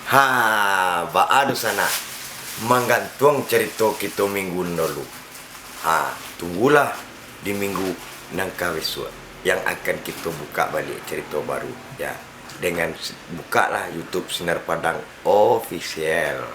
Baadu sana menggantung cerita kita minggu lalu. Tunggulah di minggu nang kawesua yang akan kita buka balik cerita baru ya. Dengan bukalah YouTube Sinar Padang Official.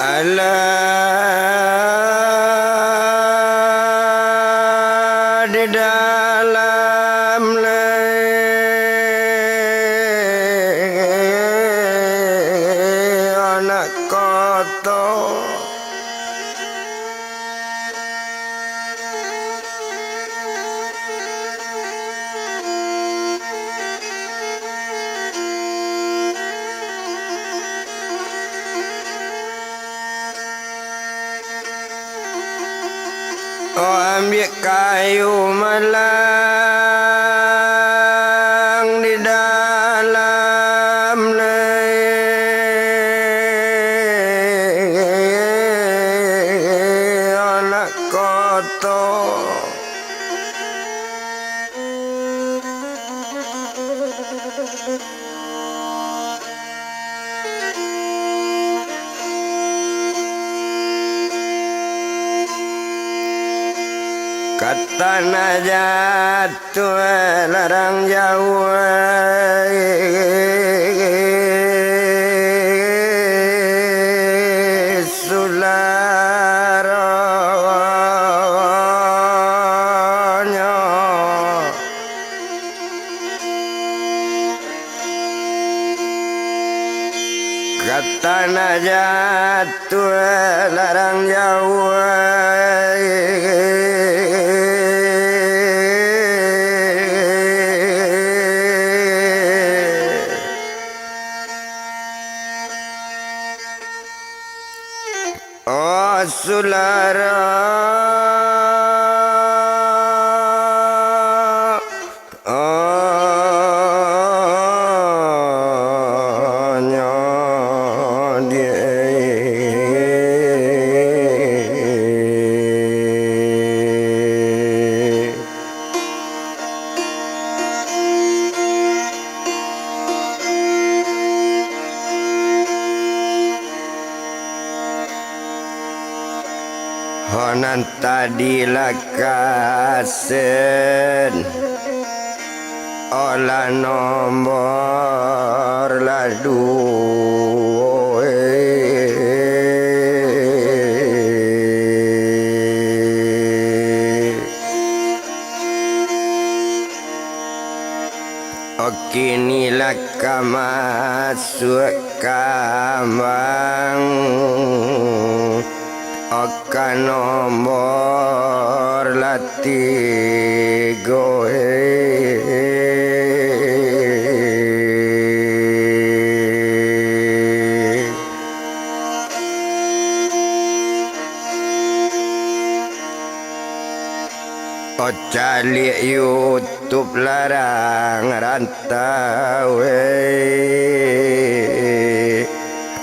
Allah di dalam anak kotor. Ambil kayu malang di dalam anak kotor. Kata jatuh larang jauh sularannya. Kata jatuh larang jauh Honan tadi lakasen olah nomor ladu kini laka masuk kamang akan nomor latih goe. Cari YouTube larang rantau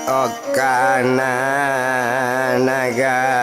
Okana nagari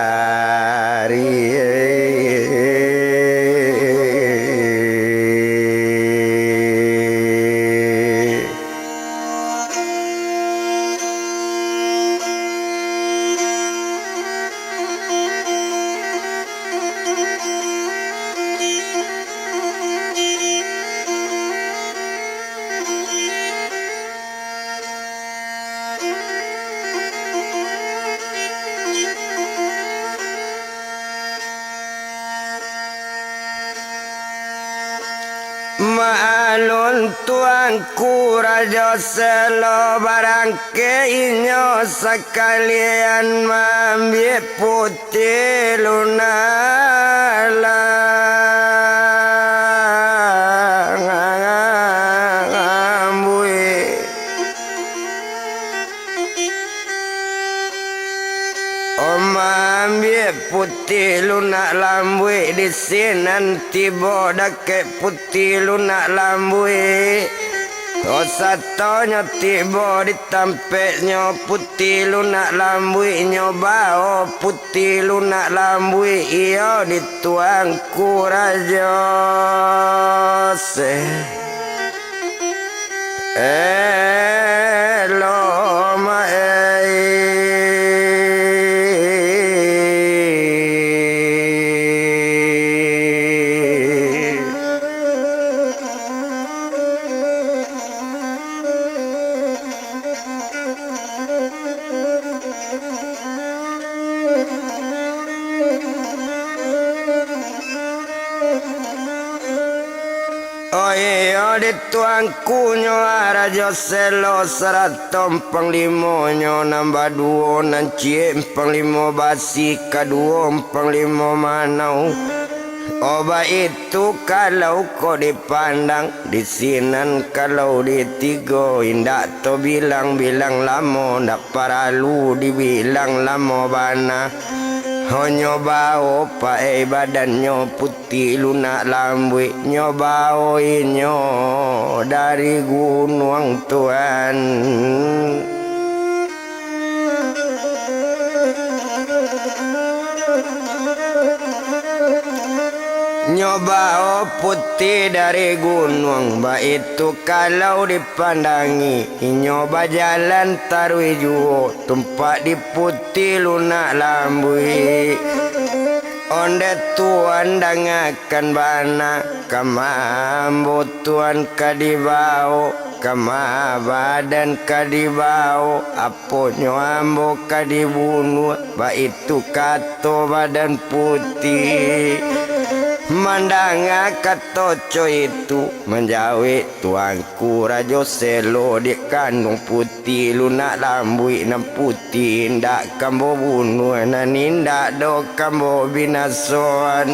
maalun tuangku raja selo barang keinyo sekalian mambie putih lunala putih lunak lambui di sinan tiba dake putih lunak lambui satonya tiba ditampeknya putih lunak lambui nyoba putih lunak lambui iyo dituangku raja se lo ma tuangku nyo raja selo seratom panglimonyo nambah duo nancie panglimo basi kaduo panglimo manau oba itu kalau kau dipandang di sinan kalau ditigo indak to bilang-bilang lamo ndak paralu dibilang lamo bana nyobao pae badannya putih lunak lambui nyobao inyo dari gunung Tuhan nyobao putih dari gunung ba itu kalau dipandangi nyoba jalan tarui juo tempat di putih lunak lambui onde tuan dangakan bana kamambo tuan kadibao kama badan kadibao apo nyoambo kadibunu ba itu kato badan putih mandanga katoco itu menjawe tuangku rajo selo di kandung putih lunak lambui nam putih ndak kambo bunuh nanindak do kambo binasoan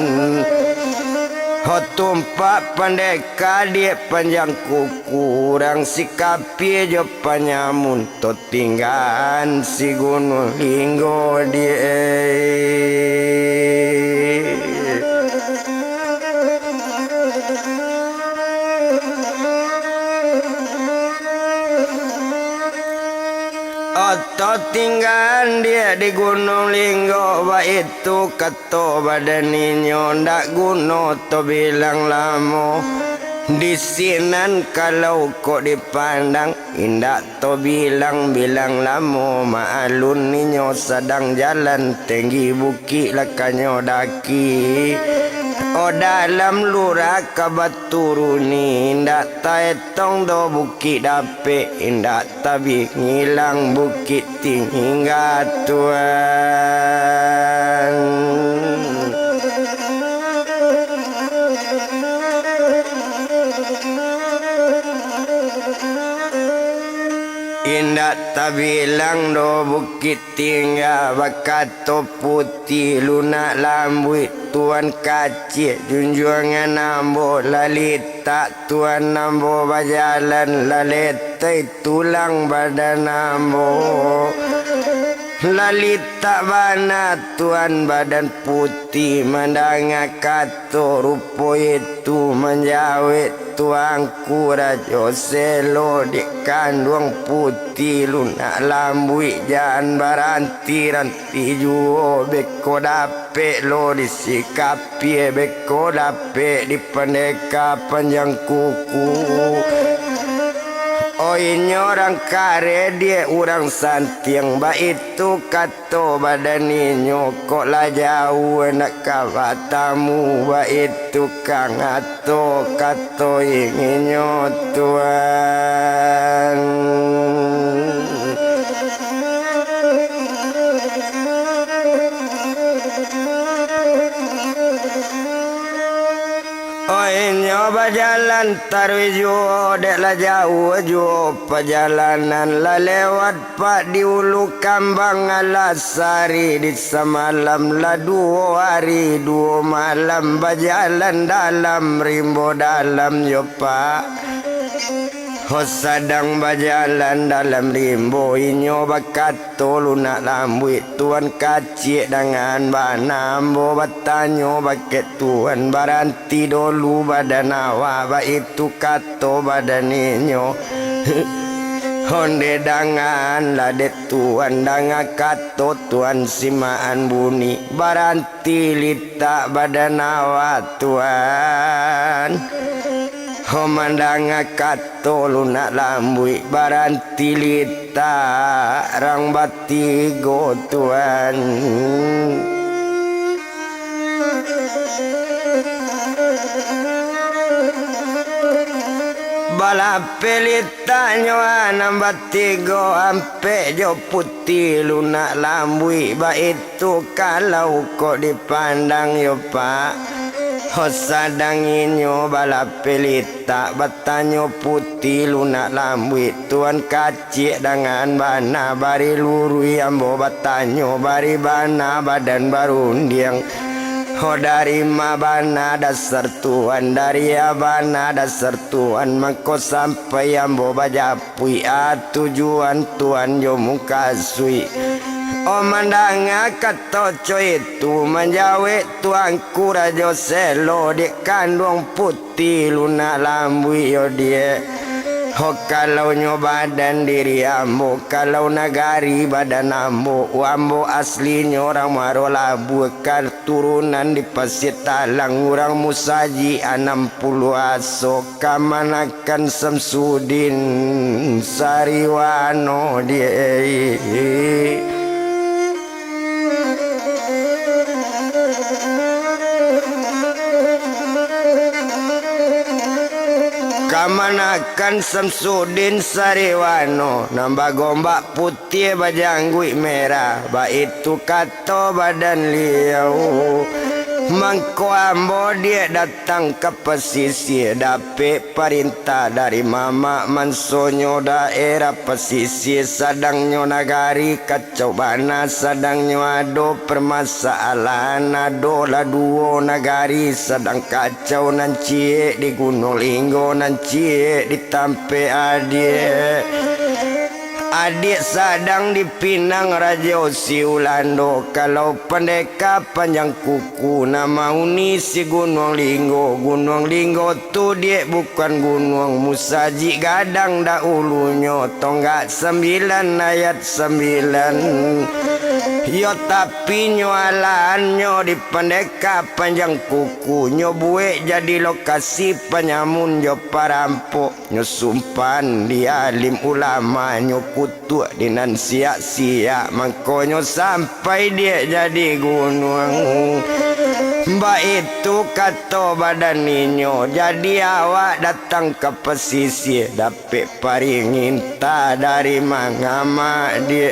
hotumpak pendeka dia panjang kuku orang sikapi jo panyamun to tinggan si gunung linggo dia Oto tinggal dia di gunung linggo ba itu kato badaninyo ndak guno to bilang lamo di sinan kalau kok dipandang indak to bilang-bilang lamo maalun ninyo sedang jalan tinggi bukit lakanyo daki o dalam lurah kabaturuni indak taetong do bukit dape indak tabi ngilang bukit tingga Tuhan indak tabilang do bukit tingga bakato putih lunak lambui tuan kacir junjungan nambo lalita tuan nambo bajalan laletai tulang badan nambo lalita bana tuan badan putih mandanga kato rupo itu menjawet tuangku rajo selo di kandung putih lunak lambui jangan baranti ranti juo beko dape lo disikapi beko dape di pendeka panjang kuku oh ini orang kare dia orang santiang ba itu kato badaninyo kok lah jauh nak kawatamu ba itu kang ato kato inginyo Tuhan Oi nyoba jalan tarwijo dek lah jauh jo perjalanan lah lewat pak di ulu kambang alasari di semalam lah 2 hari 2 malam berjalan dalam rimbo dalam yo pak. Sedang berjalan dalam rimbo inyo bakato lunak lambui tuan kacik dengan banambo batanyo baket tuan baranti dulu badan awak itu kato badan inyo. Honde dangan ladet tuan danga kato tuan simaan bunyi baranti litak badan awak tuan. Homandang kato lunak lambui baranti lita rang batigo tuan. Balapelita nyoa nambatigo ampe jo putih lunak lambui ba itu kalau kok dipandang yo pak. Hosadanginyo balapelita batanyo putih lunak lambui tuan kacik dengan bana bari lurui ambo batanyo bari bana badan barundiang. Ho dari mabana dasar tuan dari abana dasar tuan mangko sampai ambo bajapui tujuan tuan yo muka sui. O mandanga kato itu menjawe tuan kurajo selo di kandung putih lunak lambui yo dia. Ho kalau nyobadan diri ambo kalau nagari badan ambo ambo aslinya orang marolabu turunan di pasir talang orang musaji 60 aso kamanakan Samsudin Sariwano dia. Kamanakan Samsudin Sariwano nambah gombak putih bajanggui merah ba itu kato badan liau. Mangko ambo dia datang ke pesisir dapet perintah dari mama mansonyo daerah pesisir sadangnya nagari kacau bana sadangnya ado permasalahan ado lah 2 nagari sedang kacau nancie di Gunung Linggo nancie di Tampe adik sadang di Pinang Raja Siulando kalau pendeka panjang kuku nama uni si Gunung Linggo tu dia bukan gunung musaji gadang dahulunya tonggak 9 ayat 9 yo tapi nyoalannya di pendeka panjang kuku nyo buek jadi lokasi penyamun yo parampok nyo sumpan di alim ulama nyo kutuk dinan siak-siak mangkonyo sampai dia jadi gunung. Mbak itu kato badan ninyo jadi awak datang ke pesisir dapet paringin tak dari mangama dia.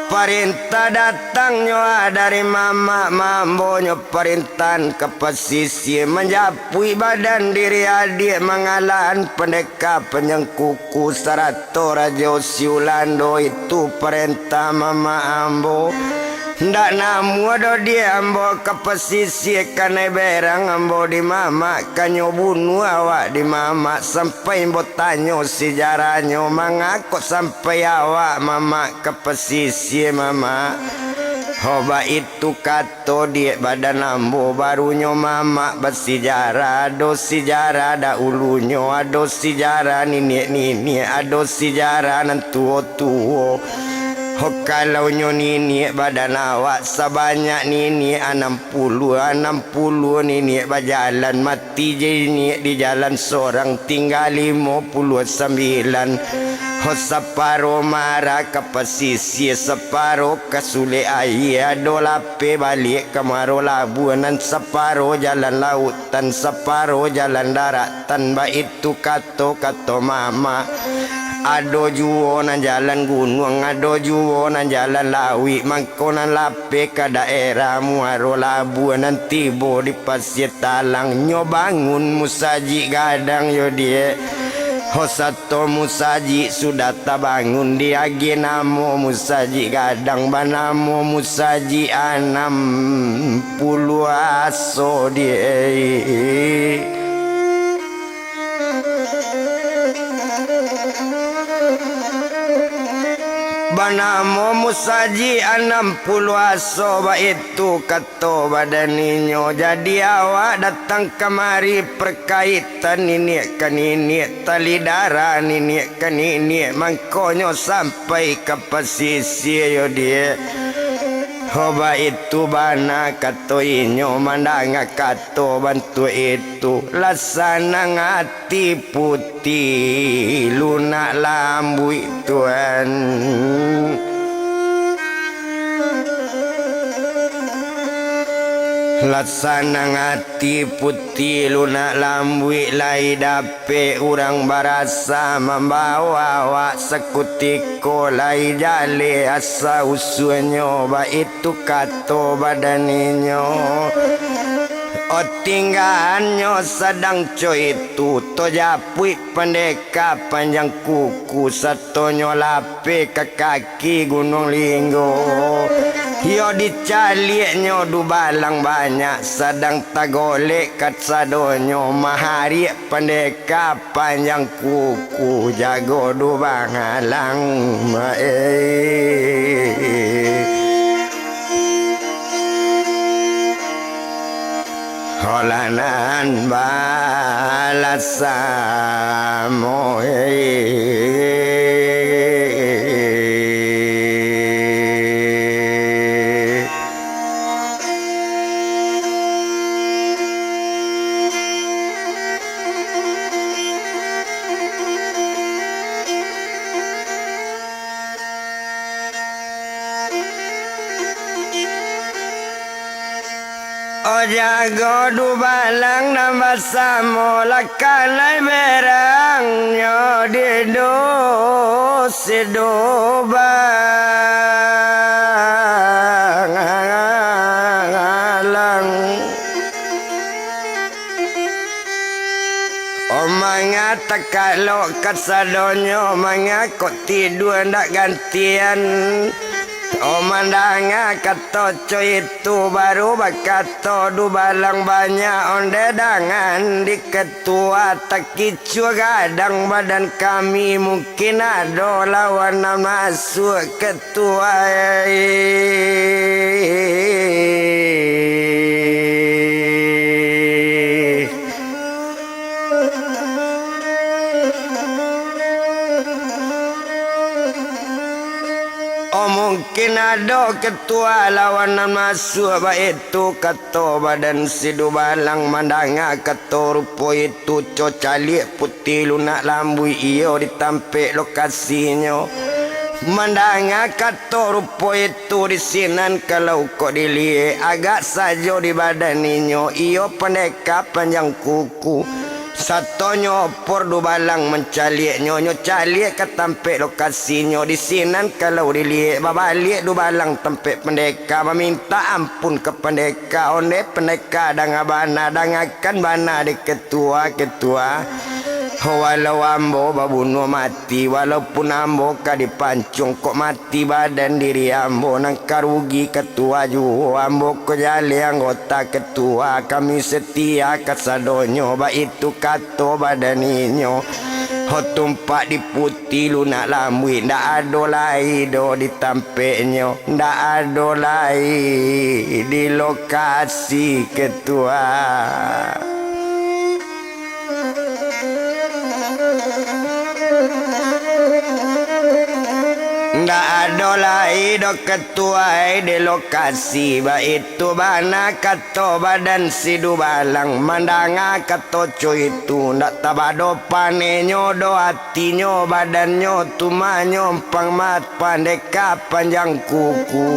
Perintah datangnya dari mama mambonyo perintahan ke pesisir menjapui badan diri adik mengalan pendeka panjang kuku Sarato Raja Siulando itu perintah mama ambo. Ndak namu ada dia ambo ke pesisir kanai berang ambo di mama kanyo bunuh awak di mama sampai ambo tanyo sejarahnya mangako sampai awak mama ke pesisir mama. Hoba itu kato dia badan ambo barunya mama bersejarah ado sejarah dahulunya ado sejarah nini ado sejarah nantuo. Oh kalau nini badan awak sebanyak nini 60 nini berjalan mati je ni di jalan seorang tinggal 59. Oh separo marah ke pesisir separo ke sule air ado lape balik ke maro labuan separo jalan lautan separo jalan daratan ba itu kato mama. Ado juo na jalan gunung, ado juo na jalan lawi, mangkona lape ke daerah muaro labu nanti bo di pasir talang nyo bangun musaji gadang yo dia. Hosato musaji sudah tabangun dia genamo musaji gadang banamo musaji 60 aso dia. Banamo musaji 60 aso itu kato badaninyo. Jadi awak datang kemari perkaitan ini kan ini tali darah ini kan ini mangkonyo sampai ke pesisir yo dia. Hoba itu bana kato inyo mandanga kato bantu itu lasana ngati putih lunak lambu Tuhan. Laksana ngati putih lunak lambui lai dape urang barasa membawa wak sekutiko lai jale asa usuanyo ba itu kato badaninyo. O tinggahannya sedang coy itu to japui pendeka panjang kuku satonyo lape ke kaki gunung linggo. Yo dicalieknya du balang banyak sedang tagolek kat sadonyo mahari pendeka panjang kuku jago du bangalang holanan balasamo jago du balang nambah samo lakalai berang nyo di do sedo bang omanga takalo kasadonyo manga kok tidur ndak gantian. O mandanga kato coy itu baru bakato du balang banyak onde dangan di ketua takicu gadang badan kami mungkin ada lawan masuk ketua. Mungkin ada ketua lawanan masuk itu kato badan sidu balang mandanga kato rupo itu cocalik putih lunak lambu iyo ditampik lokasinya mandanga kato rupo itu di sinan kalau kok dilihat agak saja di badaninyo iyo pendeka panjang kuku. Satonyo por du balang mencaliek nyonyo caliek ketampik lokasinya di sinan kalau dilihat babalik du balang tempek pendeka meminta ampun ke pendeka onde pendeka danga bana dangakan bana di ketua walau ambo babunuh mati walaupun ambo ka dipancung kok mati badan diri ambo nang karugi ketua ju ambo ko jale anggota ketua kami setia kasadonyo ba itu kato badaninyo ho tumpak di putih lunak lambu ndak ado lai do ditampeknyo ndak ado lai di lokasi ketua. Ndak ada lai do ketua di lokasi ba itu bana kato badan sidu balang mandanga kato cuy itu ndak tabado panenyo do hatinya badannya tumanyo pangmat pandeka panjang kuku.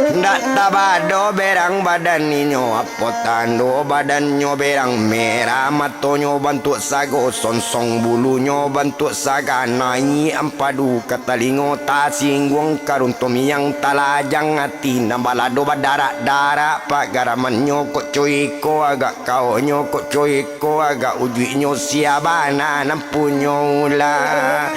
Ndak tabado berang badan ninyo Apo tando badannya berang merah Matonyo bantuk sago Sonsong bulunya bantuk saga Nai ampadu katalingo Tasinggung karuntomi yang talajang hati Nambalado badarak-darak Pagaramannya kok coiko agak kaonyo Kok coiko agak ujuinyo siabana Nampunyo ulah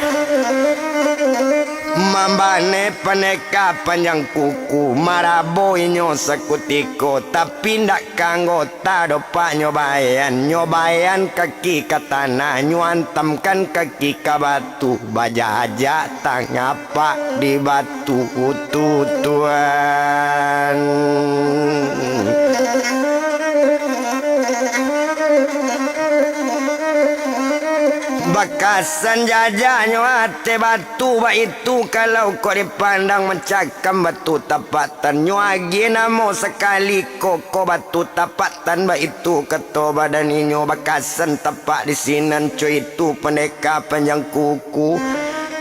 Mambane paneka panjang kuku Maraboinyo sekutiko Tapi ndak kanggo tado pak nyobayan kaki ke tanah Nyuantamkan kaki ke batu Baja-aja tangapa di batu tuan Bakasan jajanyo ate batu ba itu kalau kau dipandang mencakam batu tapatan nyuagi namo sekali koko batu tapatan ba itu keto badan inyo bakasan tapak di sinan cuy itu pendeka panjang kuku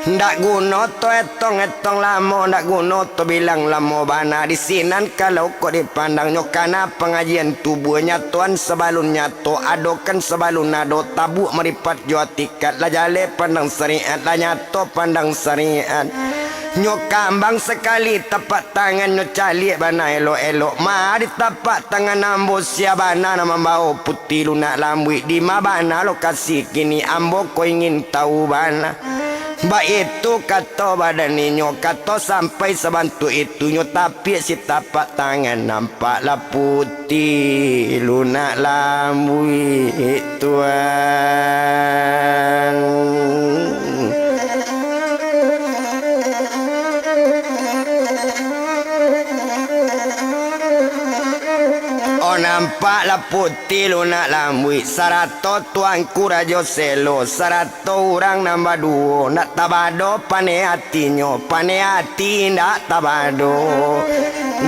ndak guno to etong lamo ndak guno to bilang lamo bana di sinan kalau kau dipandang nyokana pengajian tubuhnya tuan sebalunnya to adokan sebalun ado tabu meripat jua tikat la jale pandang syariat la nyato pandang syariat nyokambang sekali tapak tangan nyocali bana elo-elo ma di tapak tangan ambo siabana nama bau putih lunak lambui di mabana lokasi kini ambo ko ingin tahu bana Ba itu kato badan ninyo kato sampai sebantu itunya tapi si tapak tangan nampaklah putih lunak lambui tuan nampaklah putih lunak lambui sarato tuanku rajo selo sarato orang nambah duo nak tabado pane hatinya pane hati ndak tabado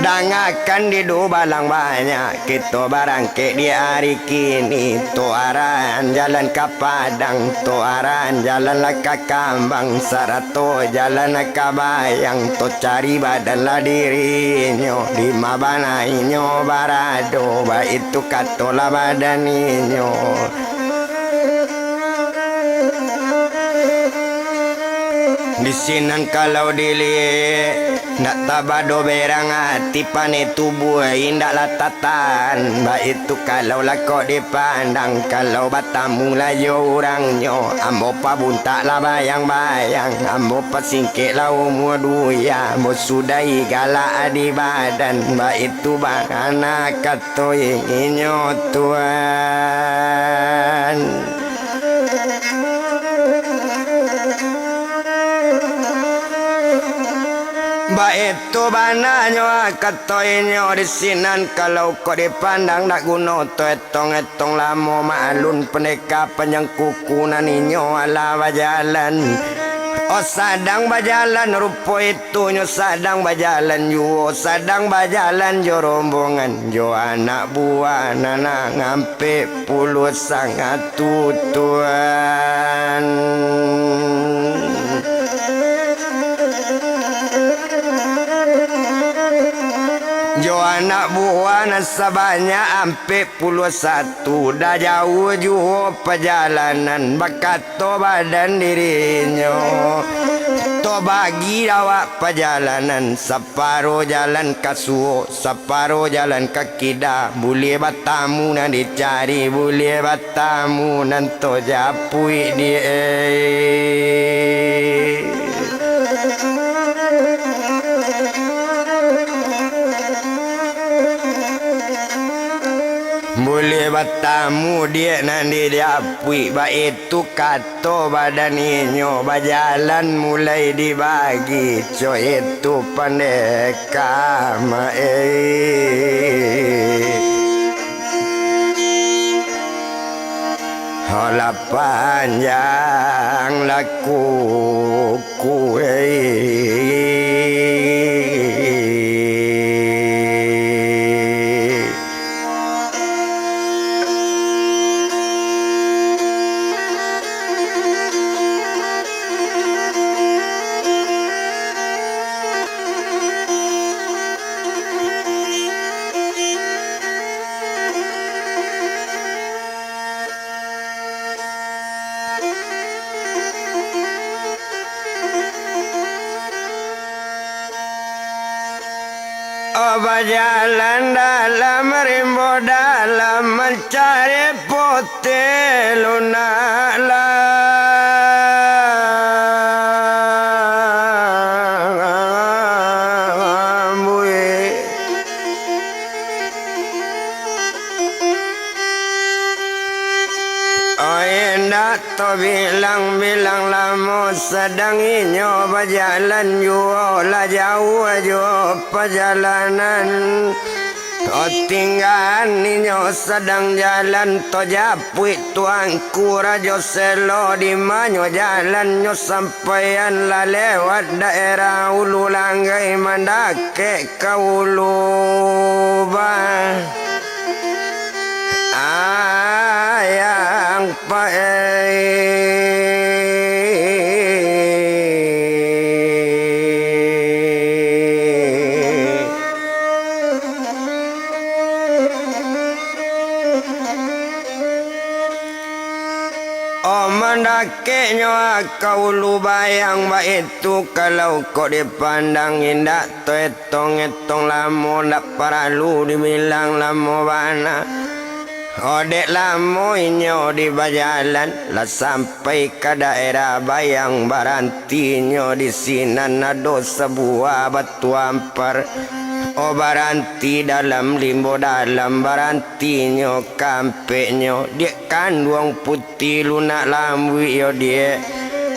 dangakan di do balang banyak kita barangke di hari kini toaran jalan ke Padang toaran jalan lah ke Kambang sarato jalan ke Bayang to cari badan lah dirinya di mabana inyo barado ba itu katola badan inyo di sinan kalau dilihat ndak tabado berang hati pane tubuh indak latatan ba itu kalau lah kok dipandang kalau batamu lah yo orangnya ambo pa buntak lah bayang-bayang ambo pa singkit lah umur duya ambo sudai galak di badan ba itu bang anak kato inyo tuan Ba itu bananya katoinyo di sinan kalau kau dipandang nak guno to etong lamo maalun pendeka panjang kuku naninyo ala bajalan oh sadang bajalan rupo itu nyo sadang bajalan yo sadang bajalan jo rombongan jo anak buah nana ngampe puluh sangat tuan Jo anak buah nasabanya ampe puluh satu dah jauh jauh perjalanan bakato badan dirinya to bagi awak perjalanan separo jalan kasuo separo jalan kakida boleh batamu nan dicari boleh batamu nan to japui dia boleh batamu dia nanti diapui ba itu kato badan inyo bajalan mulai dibagi co itu pandeka hola panjang laku kue berjalan dalam rimbo dalam mencari putih lunak lamui. Oh indah to bilang-bilang lama sedang inyo berjalan jua lah jauh jua perjalanan. Oh tinggal ninyo sedang jalan to japuit tuanku rajo selo di manyo jalan nyo sampaian lah lewat daerah ulu langgai mandake ke ulu yang mendaki nyo kau lu bayang ba itu kalau kau dipandang indah to etong lamo ndak paralu dibilang lamo bana. Odek lamo inyo di bajalan lah sampai ke daerah bayang barantinyo di sinan ada sebuah batu ampar. Oh baranti dalam limbo dalam barantinyo kampeknyo dia kandung putih lunak lambui yo dia.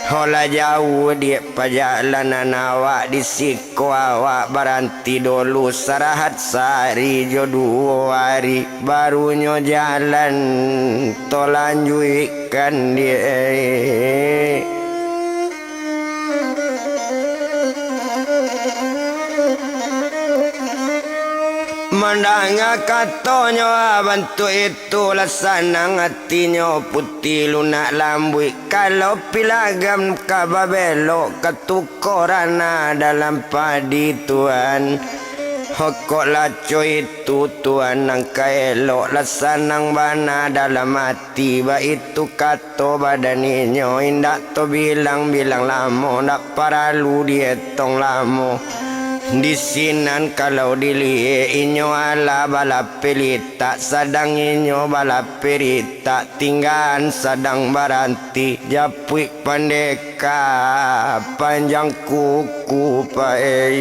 Hola jauh dia perjalanan awak di siko awak baranti dulu sarahat sehari jo 2 hari barunya jalan to lanjutkan dia. Mandanga katonyo bantu itu lasanang hatinya putih lunak lambui. Kalau pilagam kababelo ketukorana dalam padi tuan. Hokok laco itu tuan angka elok lasanang bana dalam hati. Ba itu kato badaninyo indak to bilang-bilang lamo ndak paralu dietong lamo. Di sinan kalau dilihat inyo ala balap pelita sadang inyo balap pelita tinggal sadang baranti japuik pandeka panjang kuku pae.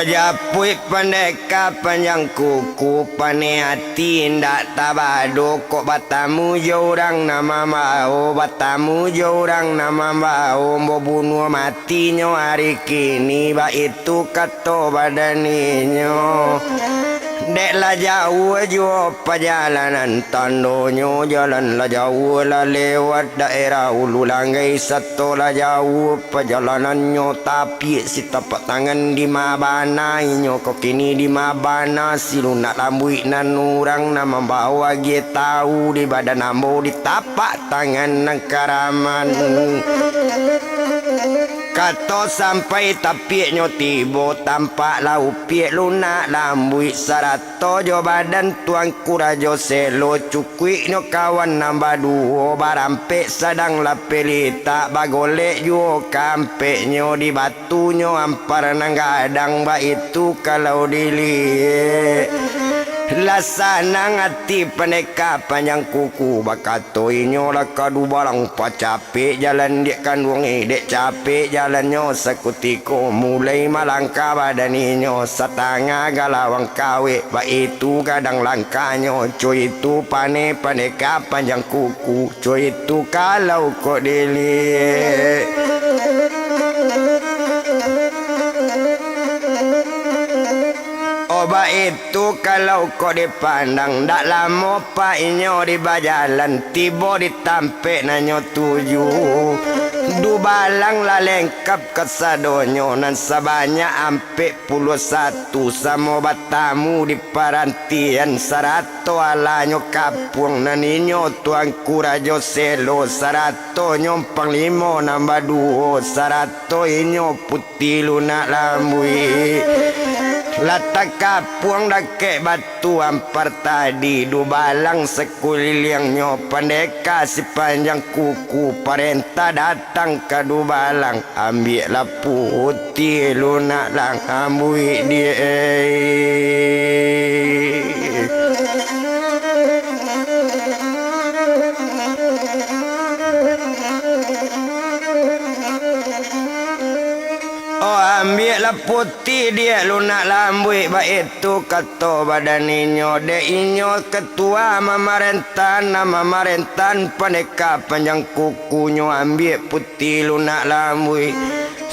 Japuit pendeka panjang kuku pane hati ndak tabado kok batamu jorang nama mau batamu jorang nama mau mau bunuh matinya hari kini ba itu kato badaninyo. Dek lah jauh jauh perjalanan tandonyo jalan lah jauh lah lewat daerah ulu langgai satu lah jauh perjalanannya tapi si tapak tangan di mabana inyo kok kini di mabana si lunak lambui nan orang nama bawa gie tahu di badan ambo di tapak tangan nang karaman. Kato sampai tapi nyo tibo tampak lau piek lunak lambui sarato jo badan tuanku rajo selo cukui nyo kawan nambah 2 barampe sadang la pelita bagolek jo kampe nyo di batu nyo ampar nang gadang ba itu kalau dilihat. Lasanang hati peneka panjang kuku bakato inyo lah kadu barang pa capek jalan dia kandung dek capek jalannya sekutiko mulai malangka badan inyo setengah galawang kawe ba itu kadang langkanyo cuy itu paneka panjang kuku cuy itu kalau kok dilihat. Oba itu kalau kau dipandang dak lama pak inyo di bajalan tiba ditampek nanyo 7 du balang la lengkap kesadonyo nan sebanyak ampe 11 sama batamu di parantian sarato alanyo kapung nan inyo tuanku rajo selo sarato nyompang 5 nambah 2 sarato inyo putih lunak lambui. Latak kapuang dake batu ampar tadi Du balang sekulilingnya pendeka sepanjang kuku Parenta datang ke du balang Ambil lah putih lunak lang ambui dia Ambil lah putih dia lunak lambui Baik itu kata badan inyo De inyo ketua mamarentan Nama marentan pendeka panjang kukunyo Ambil putih lunak lambui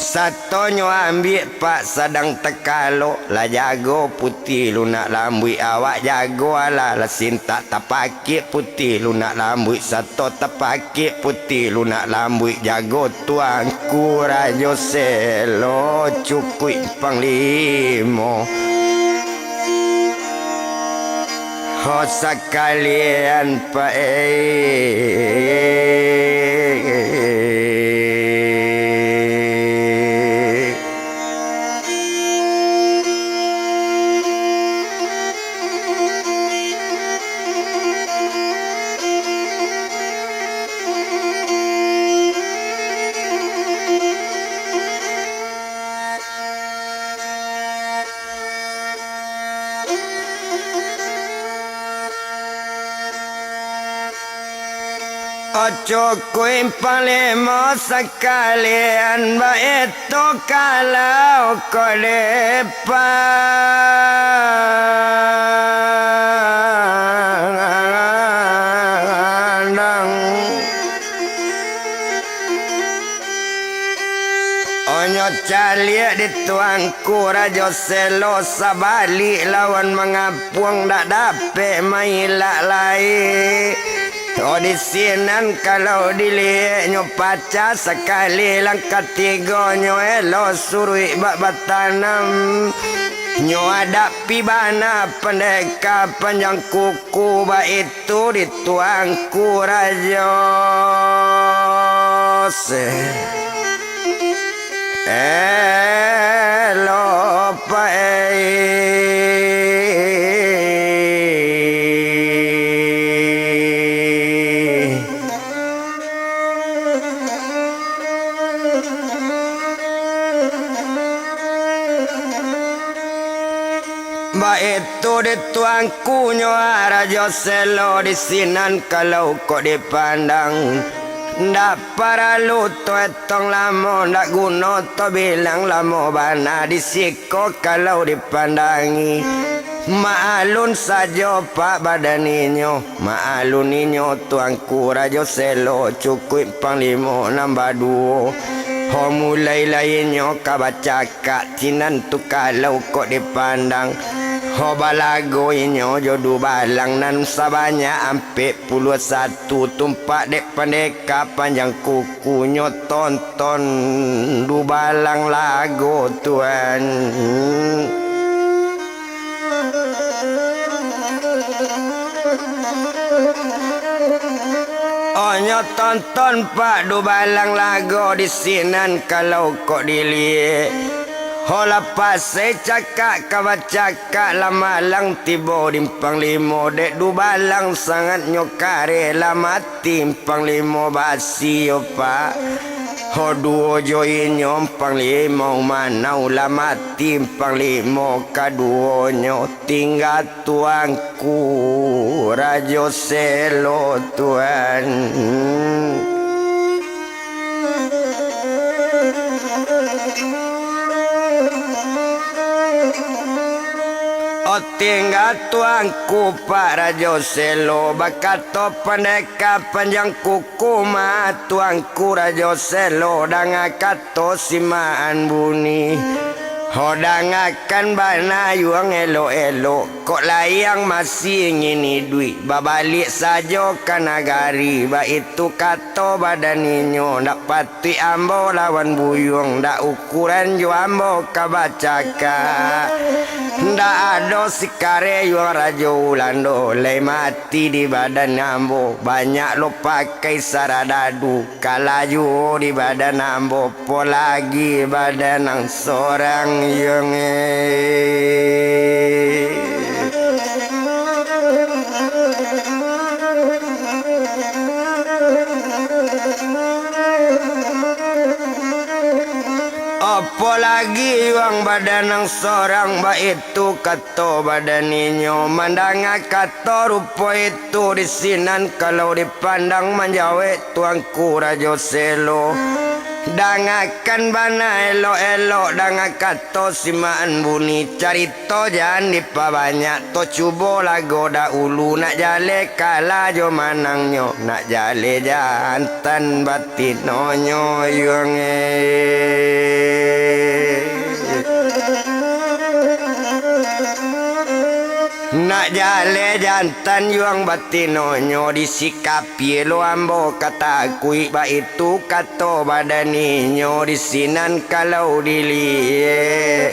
Satonyo ambil pak sadang tekalo Lah jago putih lunak lambui Awak jago ala lah sinta tapakik putih lunak lambui Sato tapakik putih lunak lambui Jago tuanku Rajo Selo Cukui Panglimo Hosa kalian pak Ojo kuin palemo sekalian baik to kalau kau depandang Onyo calia di tuanku Rajo Selo sabali lawan mengapuang dak dape mailak lai Odisinan kalau dilihat nyo pacar sekali langkah tiga nyo elo surui bak batanam nyo hadapi bana pendeka panjang kuku ba itu di tuangku Rajo elo Itu di tuanku nyoa Rajo Selo di sinan kalau kok dipandang Ndak para lu to etong lamo ndak guna to bilang lamo bana disiko kalau dipandangi Maalun saja pak badan ninyo Maalun ninyo tuanku Rajo Selo cukup panglimo nambah duo Ho mulai lainnya kabaca kak cinan tu kalau kok dipandang Ho balago inyo jodoh balang nan sabanya ampe puluh satu tumpak dek pendeka panjang kukunyo tonton du balang lago tuan Onyo tonton pak du balang lago di sinan kalau kok dilihat Hola pasai cakak kawan cakak lama lang tibo dimpang limo dek du balang sangat nyokare lama timpang limo basi yo pak Ho duo join nyompang limo manau lama timpang limo kaduonyo tinggal tuanku Rajo Selo tuan tinggal tuanku Pak Rajo Selo bakato pendeka panjang kuku ma tuanku Rajo Selo dangakato simaan buni Hodangakan bana yuang elo-elo kok layang masih ngini duit babalik saja ke nagari ba itu kato badan ninyo ndak pati ambo lawan buyung ndak ukuran jo ambo kabacaka ndak ada sikare yuang rajo ulando le mati di badan ambo banyak lo pakai saradadu kalaju di badan ambo po lagi badan ang sorang yang lagi yuang badanang sorang ba itu kato badaninyo mandanga kato rupo itu disinan kalau dipandang manjawe tuangku Rajo Selo dangakan bana elo-elo danga kato simaan buni carito jangan dipabanyak to cubo lago ulu nak jale kala jo manangnya nak jale jantan batinonyo yuang nak jale jantan yuang batinonyo disikapi lo ambo kata kui ba itu kato badaninyo disinan kalau dilie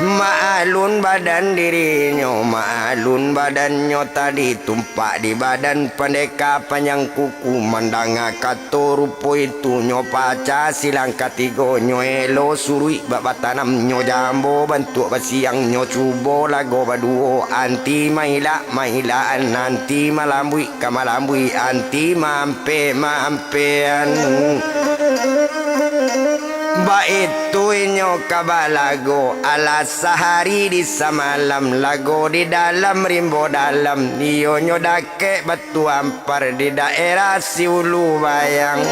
maalun badan dirinya maalun badannya tadi tumpak di badan pendeka panjang kuku mandanga kato rupo itu nyo paca silang katigo nyo elo surui bak tanam nyo jambo bentuk basiang nyo cubo lago baduo anti mailaan nanti malambui kamalambui anti mampean ba itu inyo kabalago alas sehari di samalam lago di dalam rimbo dalam iyo nyo dake batu ampar di daerah Siulu Bayang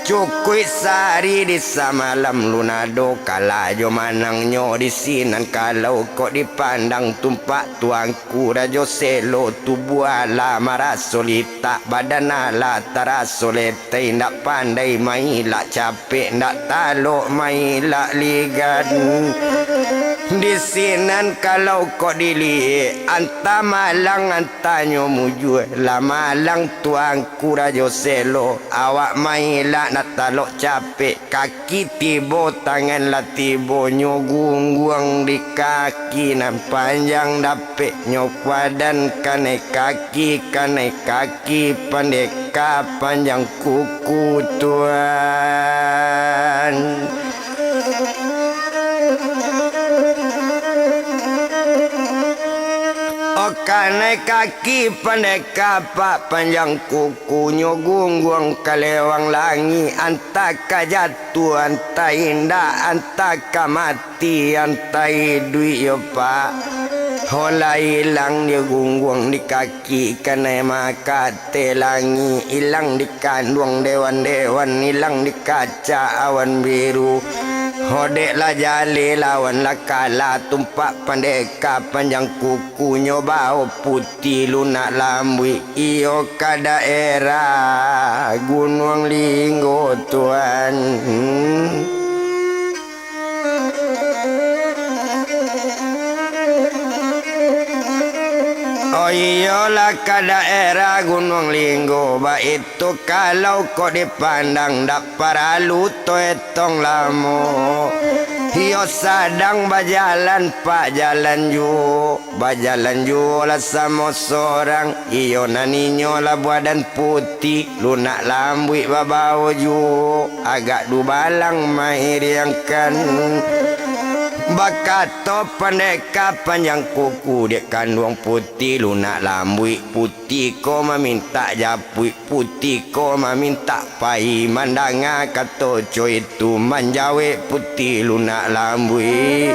cukui sehari di samalam lunado kalajo manang nyo di sinan kalau kok dipandang tumpak tuangku Rajo Selo tubuh ala marasolita badan ala tarasolete ndak pandai maila capek ndak talok maila ligan di sinan kalau kok dili anta malang antanyo mujue la malang tuangku Rajo Selo awak maila nak talok capek kaki tibo tangan la tibo nyogungguang di kaki nan panjang dapet nyokwadan kane kaki pandeka panjang kuku tuan Okane kaki pendeka pak panjang kuku nyogungguang kalewang langi antaka jatuh anta indah antaka mati anta idui yo pak hola hilang dia gungguang di kaki kane makate langi hilang di kandung dewan-dewan hilang di kaca awan biru hodek lah jale lawan lah kala tumpak pendeka panjang kuku nyobao putih lunak lambui iyo ka daerah Gunung Linggo tuan Oh iyalah ke daerah Gunung Linggo ba itu kalau kau dipandang dak paralu to etong lamo iyo sadang bajalan pak jalan ju lah sama sorang iyo naninyo lah badan putih lunak lambui babao ju agak dubalang mairiangkan bakato pendeka panjang kuku dia kandung putih lunak lambui putih ko meminta japui putih ko meminta pai mandanga kato coy itu manjawe putih lunak lambui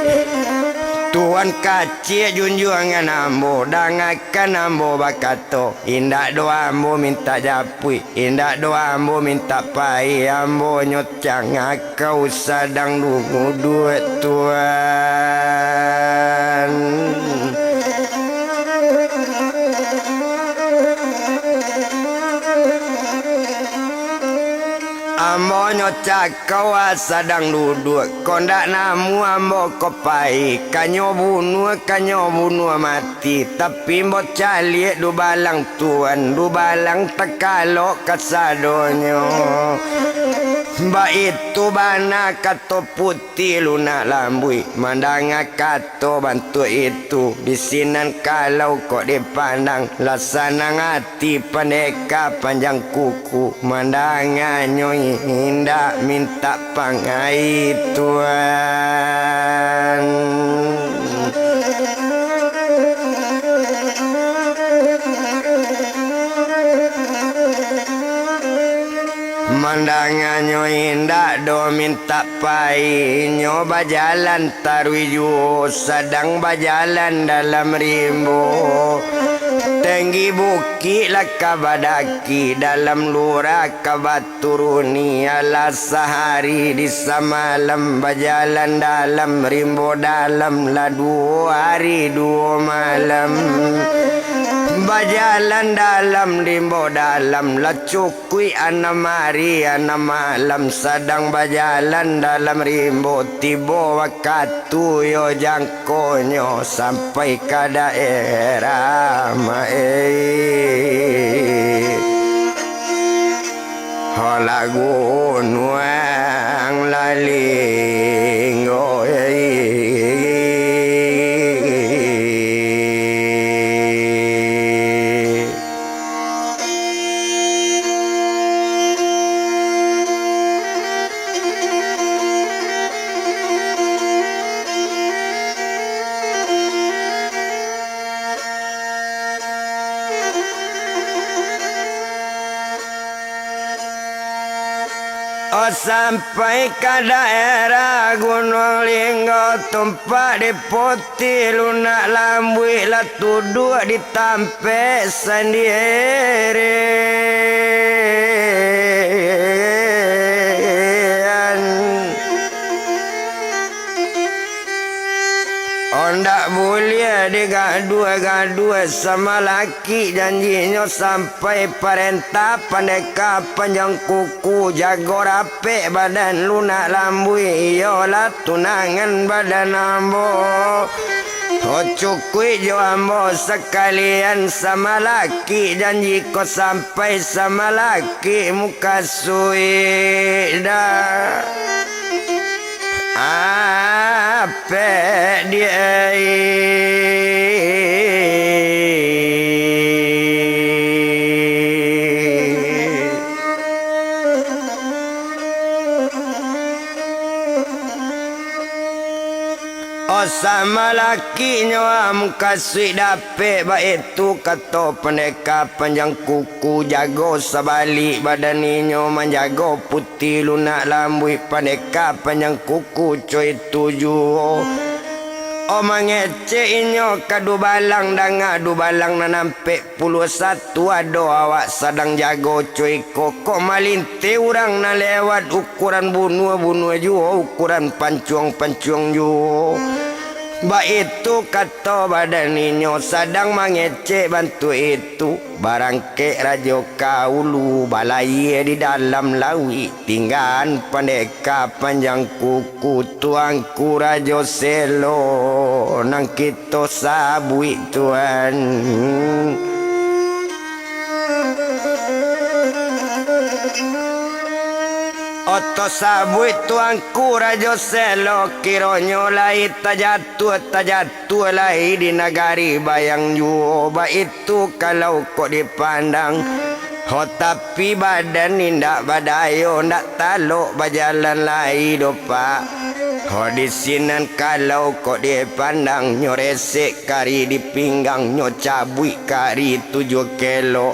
Tuan kacik junjungan ambo dangakan ambo bakato indak doa ambo minta japui indak doa ambo minta pai ambo nyocang kau sadang dungu duit tuan ambo nyocak kau sadang duduk kondak namu ambo kopai kanyo bunuh mati tapi mbo cali du balang tuan du balang tekalo kasadonyo ba itu bana kato putih lunak lambui mandanga kato bantu itu disinan kalau kok dipandang lasana ngati pendeka panjang kuku mandanga nyoi indah minta pangai tuan mandangannya indah do minta sampai nyoba jalan Tarwiju sedang berjalan dalam rimbo tinggi bukit laka badaki dalam lura kabaturuni ala sehari di semalam berjalan dalam rimbo dalam lah 2 hari 2 malam berjalan dalam rimbo dalam lah cukui anam hari anam malam sedang berjalan dalam rimbo tiba waktu yo jangkonyo sampai ke daerah lagu nuang lalinggo sampai ke daerah Gunung Linggo tempat di poti lunak lambui lah tuduh ditampe sendirian ndak boleh digaduh-gaduh sama laki janjinya sampai perintah pandeka panjang kuku jago rapi badan lunak lambui iyalah tunangan badan ambo cukui jo ambo sekalian sama laki janji kau sampai sama laki muka sui dah apa dia sama lakinya muka sui dapet baik tu kata pendeka panjang kuku jago sebalik badaninyo menjago putih lunak lambui pendeka panjang kuku coy 7 mangece inyo kadu balang dan ngadu balang nanampe 11 ado awak sedang jago coy koko malinte urang na lewat ukuran bunuh juo ukuran pancuang juo ba itu kata badaninyo sedang mangece bantu itu barangke rajo kaulu balai di dalam lawi tinggan pendeka panjang kuku tuangku rajo selo nang kita sabui tuan Oto sabui tuangku rajo selo kironyo lai tajatuh lai di nagari bayang juo ba itu kalau kok dipandang tapi badan indak badayo ndak taluk berjalan lai dopa di sinan kalau kok dipandang nyoresek kari di pinggang nyo cabui kari 7 kilo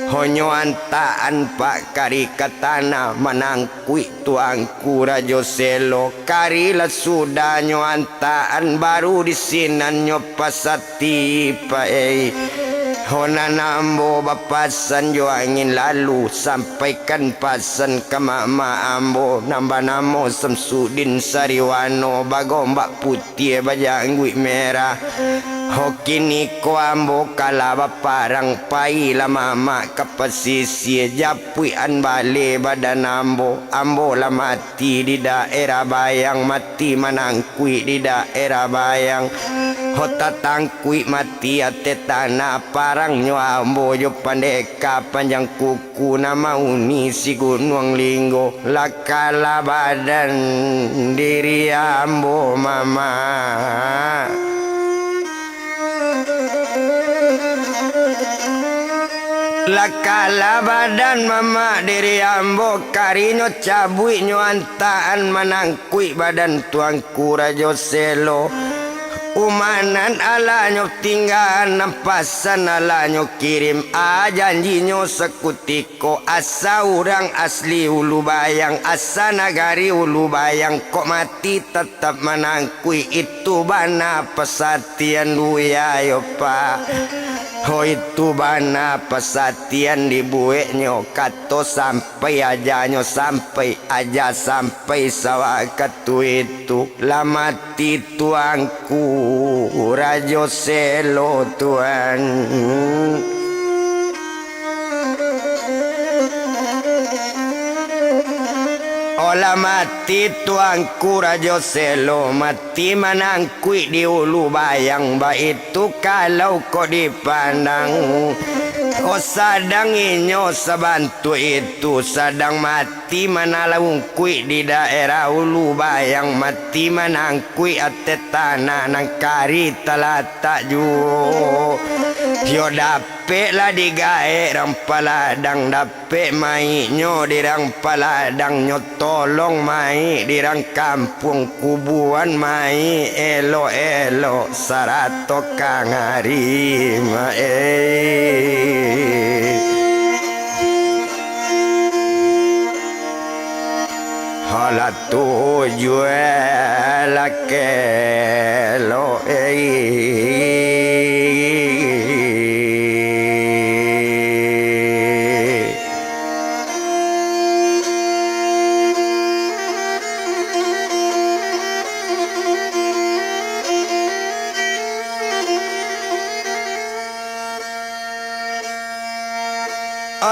honyo antaan pak kari katana manangkui tuangku rajo selo kari lah sudah nyo antaan baru di sinan nyo pasati pae hona nambo bapasan jo angin lalu sampaikan pasan ke mama ambo nambah namo Samsudin Sariwano bagombak putih bajanggui merah hokini ko ambo kala baparang pai la mama kapasisi japui an bale badan ambo la mati di daerah bayang mati manangkui di daerah bayang hota tangkui mati ate tanah parang nyo ambo jo pandeka panjang kuku nama uni si Gunung Linggo lakala badan diri ambo mama lakala badan mama diri ambo karinyo cabui nyo antaan manangkui badan tuangku rajo selo Umanan alanyo tinggal nampasan alanyo kirim janjinyo sekutiko asa urang asli ulu bayang asa nagari ulu bayang kok mati tetap menangkui itu bana pesatian luyayo pa ho itu bana pesatian dibueknyo kato sampai ajanyo sampai aja sampai sawakatu itu lamati tuangku Rajo Selo Tuhan Ola mati tuangku Rajo Selo mati manangkui di ulu bayang ba itu kalau kau dipandang sadang inyo sabantu itu sadang mati manalungkui di daerah ulu bayang mati manangkui ate tanah nang kari talata ju yo dape lah digae rampaladang dape mai nyo dirang paladang nyo tolong mai dirang kampung kubuan mai elo elo sarato kangari mae Hala tuju la que lo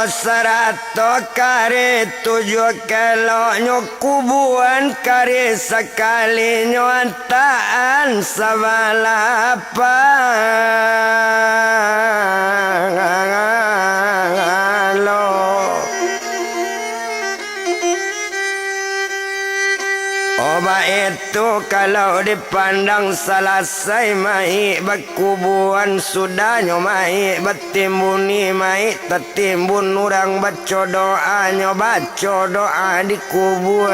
Sarato kare tujuh kelonyo kubuan kare sekali nyuantaan sabalapa Oba itu kalau dipandang selesai mai berkubuan sudah nyomai bertimbuni mai tertimbun orang baca doa baca doa di kubur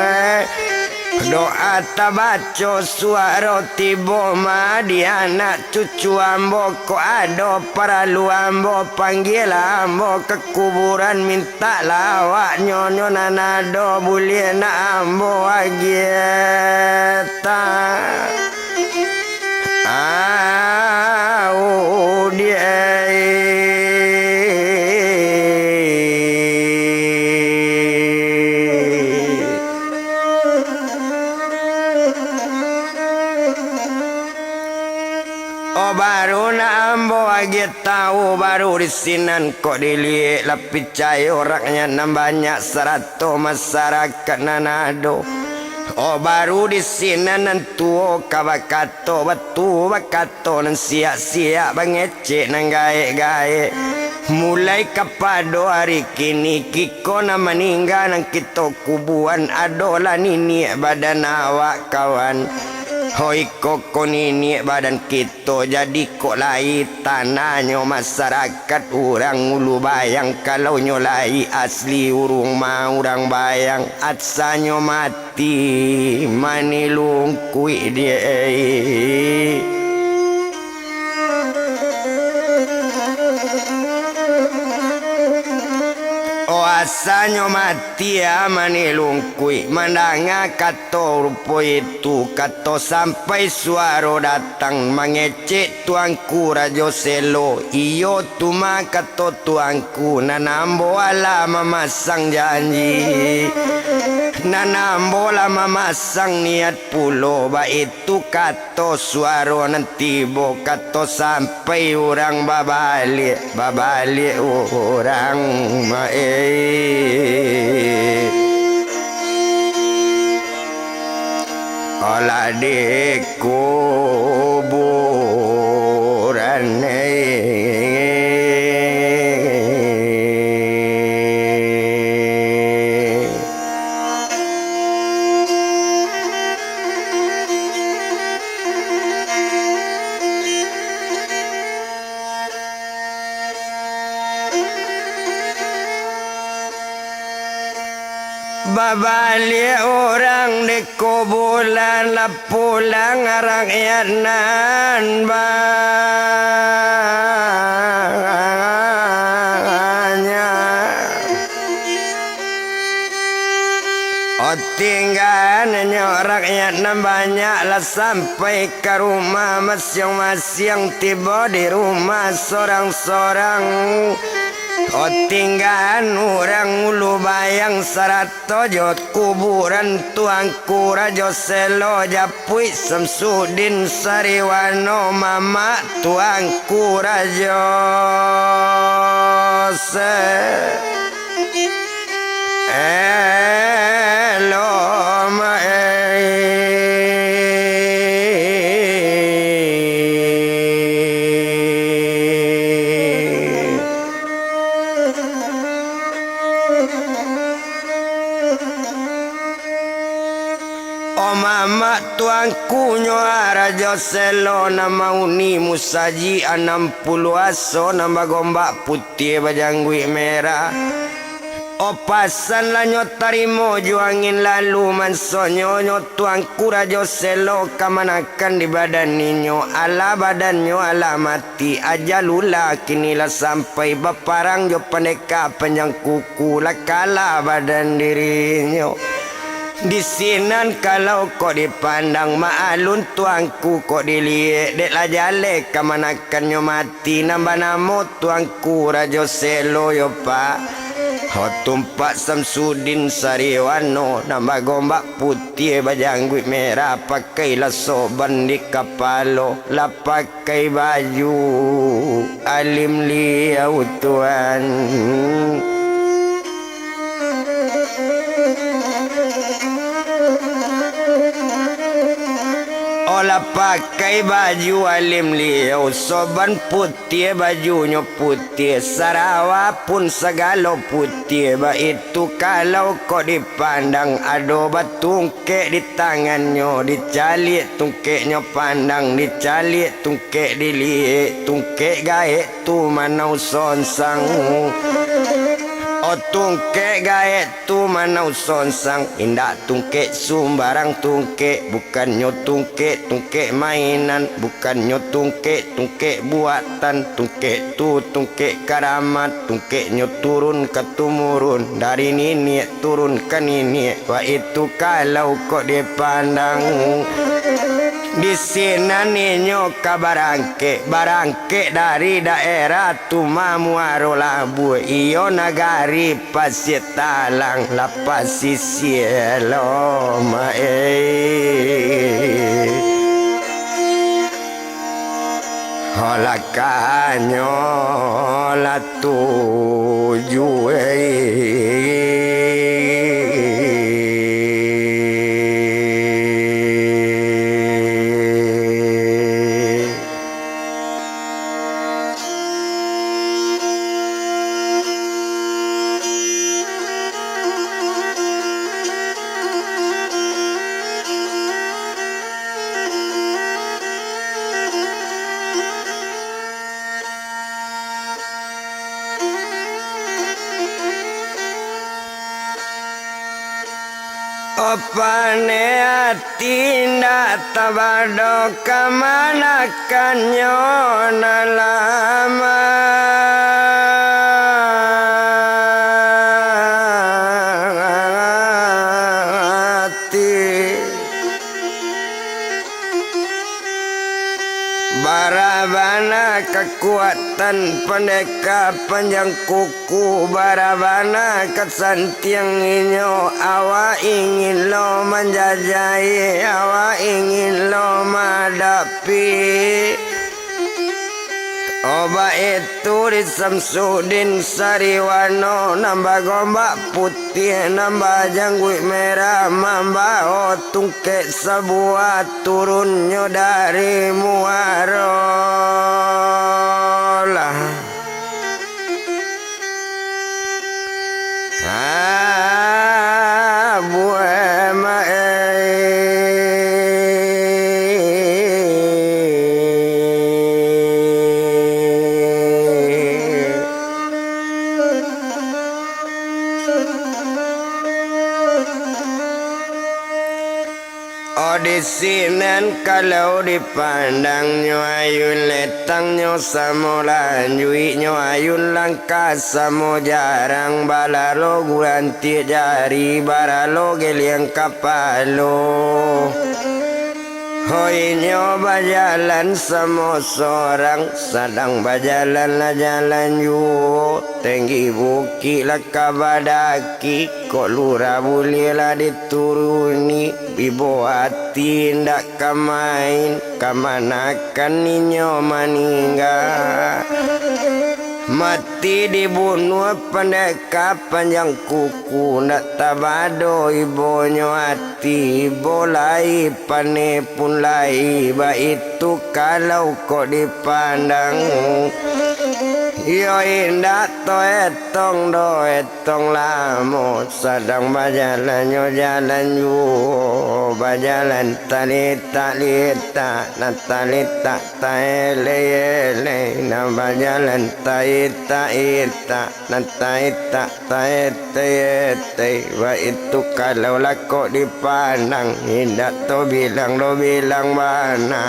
doa tabaco suara tibo ma di anak cucu ambo ko ado para lu ambo panggil ambo ke kuburan minta lawak nyonyo nanado bulie na ambo agieta baru nambo agi tahu baru disinan kok dilihat lebih cahaya orangnya banyak 100 masyarakat nanado baru disinan nantuo kabakato batu bakato nan sia-sia bangecek nang gae-gae mulai kapado hari kini kiko na meninggal nang kita kubuan adolah nini badan awak kawan Hoi koko nini badan kita jadi kok lai tanahnya masyarakat orang ulu bayang kalau nyolai asli urung mau orang bayang atsanyo mati manilung kui dia asanyo mati manilungkui mandanga kato rupo itu kato sampai suara datang mengecek tuanku Rajo Selo iyo tuma kato tuanku nanambo ala memasang janji nanambo ala memasang niat pulo ba itu kato suara nanti bo kato sampai orang babalik orang olah di kuburan Babalik orang di kuburan lah pulang rakyanan tinggalnya rakyat banyaklah sampai ke rumah masing-masing, tiba di rumah sorang-sorang. Tinggal orang ulu bayang sarato jot kuburan tuangku Rajo Selo Japui Samsudin Sariwano mama tuangku Rajo mama tuangku nyoa Rajo Selo nama uni musaji 60 aso nambah gombak putih bajanggui merah. Opasan lah nyo tarimo juangin lalu mansonyo nyo tuangku Rajo Selo kamanakan di badan ninyo ala badannya ala mati aja lula kinilah sampai baparang jo pendeka panjang kuku lah kala badan dirinya. Di sinan kalau kok dipandang maalun tuangku kok dilihat dek lah jale kamanakan nyo mati nambah namo tuangku Rajo Selo yo pak. Tumpak Samsudin Sariwano nambah gombak putih bajanggui merah pakailah soban di kapalo lah pakai baju alim liau tuan. Olah pakai baju alim liau soban putih bajunya putih Sarawak pun segala putih ba itu kalau kok dipandang ado batungkek di tangannya dicalik tungkeknya pandang dicalik tungkek dilihat tungkek gaek tu manau sonsang. Tungkek gaek tu manau sonsang indak tungkek sumbarang tungkek bukannya tungkek mainan bukannya tungkek buatan tungkek tu tungkek karamat tungkeknya turun ke tumurun dari nini turun ke nini wah itu kalau kok dipandang. Di sini ninyo kabarangke barangke dari daerah Tumamuaro Labu iyo nagari Pasir Talang la Pasisielo holakanyo la tuju Opane atinda tabado kamanakanyo nalama barabana kekuatan pendeka panjang kuku barabana kesantiang inyo awa ingin lo menjajai awa ingin lo madapi oba itu di Samsudin Sariwano nambah gombak putih nambah janggui merah mambah tungkek sebuah turunnya dari Muaro lah sinan kalau dipandang nyo ayun letang nyo samolan yui nyo ayun langka samo jarang balalo guranti jari baralo geliang kapalo. Hoi nyo bajalan sama seorang sedang bajalan lah jalan yu tinggi bukit lah kabadaki kok lura boleh lah dituruni bibo hati ndak kamain kamanakan ninyo maninggal mati dibunuh pendekar panjang kuku nak tabado ibonyo hati bolai pane pun lai ba itu kalau kok dipandang yo indah to etong do etong lamo sedang bajalan yo jalan yu bajalan talita lita natalita taele ele na bajalan taita ita nataita taete ete wa itu kalau lah kok dipandang indah to bilang do bilang mana.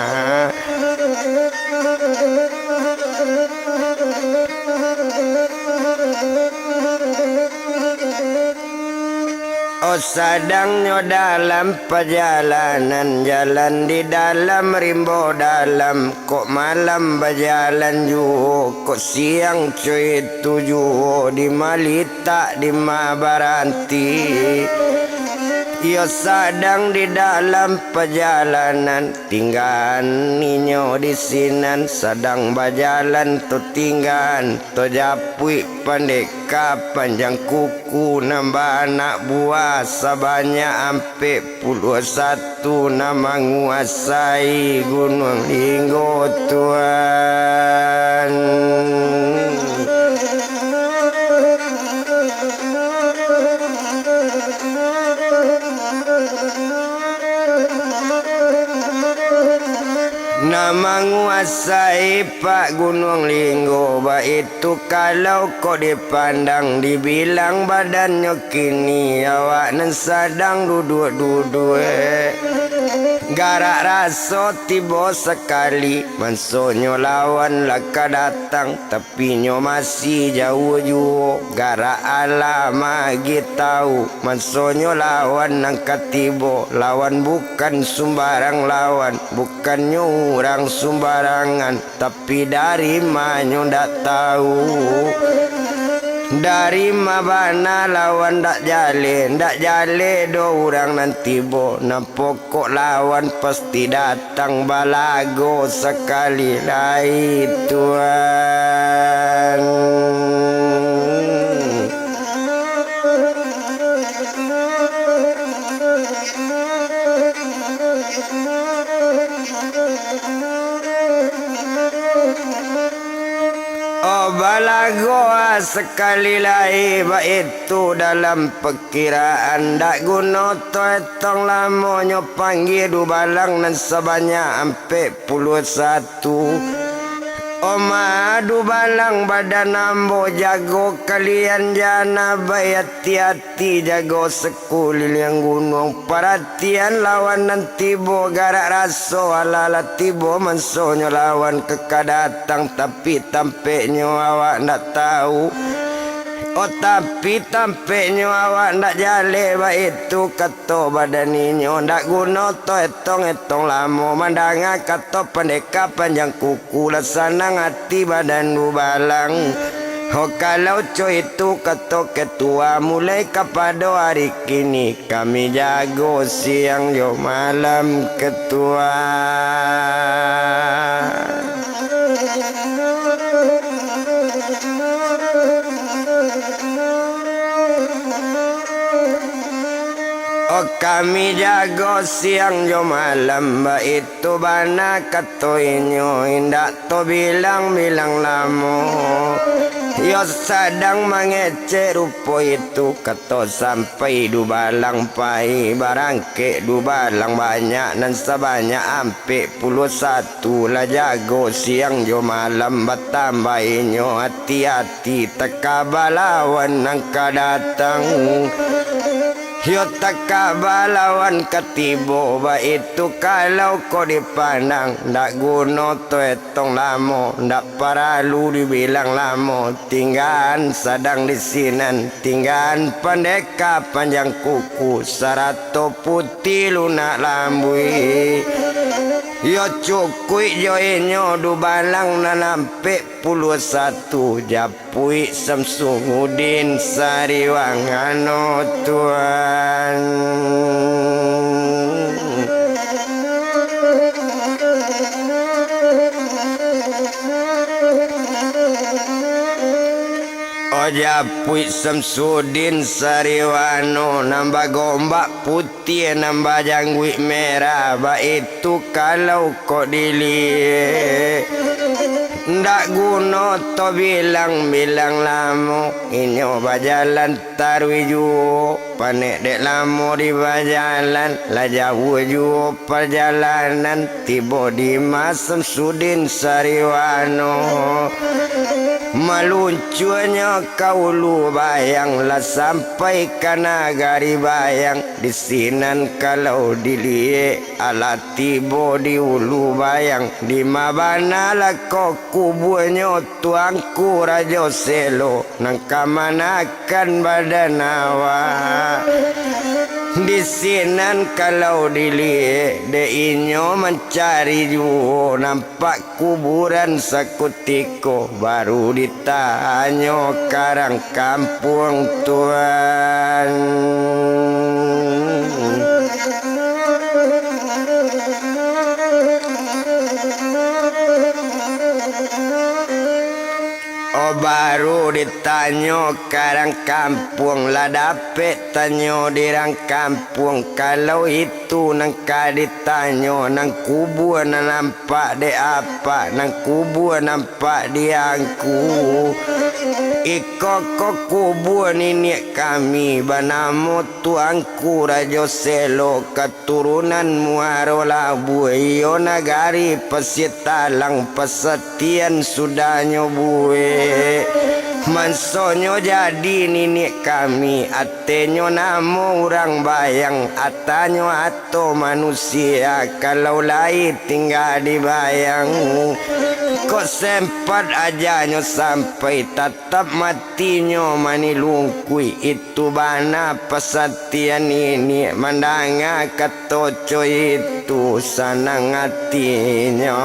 Oh sadangnya dalam perjalanan jalan di dalam rimbo dalam kok malam berjalan juga kok siang cuy tujuh di Malita di Mabaranti. Yo sadang di dalam perjalanan tinggal ninyo di sinan sedang berjalan tu tinggal tu japui pendeka panjang kuku nambah anak buah sebanyak ampe 11 nama menguasai gunung Linggo Tuhan. Nama menguasai Pak Gunung Linggo ba itu kalau kau dipandang dibilang badannya kini awak nan sadang duduk-duduk garak raso tiba sekali mansonyo lawan laka datang tapi nyo masih jauh jauh garak alama tahu mansonyo lawan angkat tiba lawan bukan sembarang lawan bukan nyo orang sembarangan tapi dari manyo ndak tahu dari mabana lawan ndak jale do orang nanti bo na pokok lawan pasti datang balago sekali lai Tuhan. Oh balagoa sekali lagi itu dalam perkiraan dak guna to etong lamonyo panggil du balang nan sebanyak ampe 11. Oma du balang badan ambo jago kalian jana hati-hati jago sekuliling gunung perhatian lawan nanti bo garak raso ala tibo mansonyo lawan kekadatang tapi tampeknyo awak ndak tahu. Oh tapi tampeknyo awak ndak jale ba itu kato badan ninyo ndak guna to etong lamo mandanga kato pendeka panjang kuku lasanang hati badan du balang. Oh kalau coy itu kato ketua mulai kepada hari kini kami jago siang yo malam ketua. Oh kami jago siang jo malam ba itu bana katoinyo indak to bilang lamo yo sadang mengece rupo itu kato sampai du balang pai barangke du balang banyak nan sebanyak ampe 11 lah jago siang jo malam batambainyo hati-hati teka balawan nang kadatang. Yo takabalawan katibo ba itu kalau kau dipandang ndak guna to etong lamo ndak paralu dibilang lamo tinggaan sadang disinan tinggaan pendeka panjang kuku sarato putih lunak lambui yo cukui yo inyo du balang nanampe puluh satu japui Samsungudin Sariwangano Tuan Japui Samsudin Sariwano nambah gombak putih nambah janggut merah ba itu kalau kau dilihat ndak guna to bilang lamo inyo bajalan tarwi juo panek dek lamo di bajalan la jauh juo perjalanan tiba di Masam Sudin Sariwano meluncurnya kau lu bayang lah sampai ke nagari bayang di sinan kalau dilihat ala tiba di ulu bayang di mabana lah kau kubunya tuangku Raja Selo nang kamanakan badan awak di sinan kalau dilihat de inyo mencari juo nampak kuburan sakutiko baru ditanya karang kampung Tuan baru ditanya karang kampung lah dapet tanya dirang kampung kalau itu nang ditanya nang kubur nang nampak de apa nang kubur nampak diangku iko kubur nini kami banamo tuangku Raja Selo keturunan Muaro Labu iyo nagari pesitalang pesetian sudahnya bue mansonyo jadi nini kami atenyo namo orang bayang atanyo atau manusia kalau lain tinggal di bayang kok sempat ajanyo sampai tetap matinyo manilungkui itu bana pesatian ini mandanga ketoco itu sanang hatinya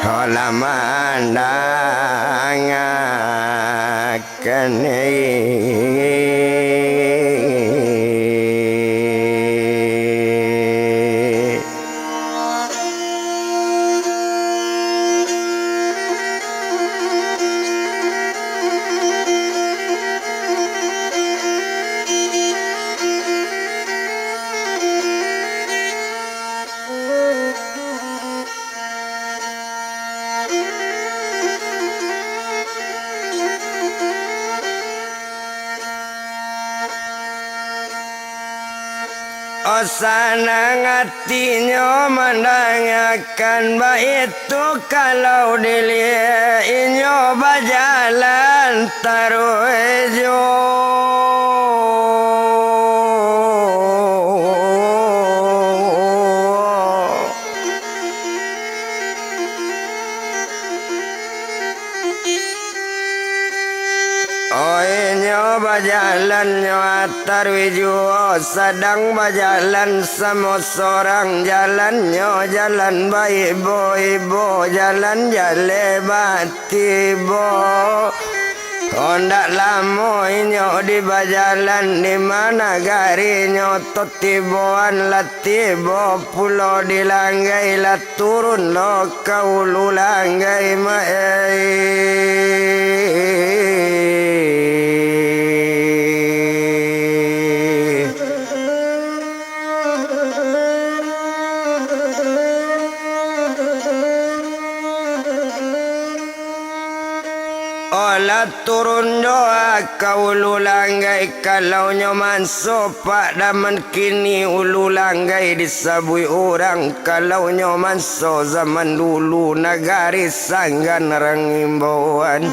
halamandangakan sanang hatinya menanyakan baik itu kalau dilihat inyo berjalan taruh ejo berjalan nyatar wijuo sedang berjalan sama seorang jalannya jalan baik ibu jalan jale batibo kondak lamo inyo di berjalan di mana garinyo totiboan latibo pulau di langgai la turun lo kaulu langgai olah turun doa kau ulu langgai kalau nyoman sopak daman kini ulu langgai disabui orang kalau nyoman so zaman dulu nagari sanggan rangimbauan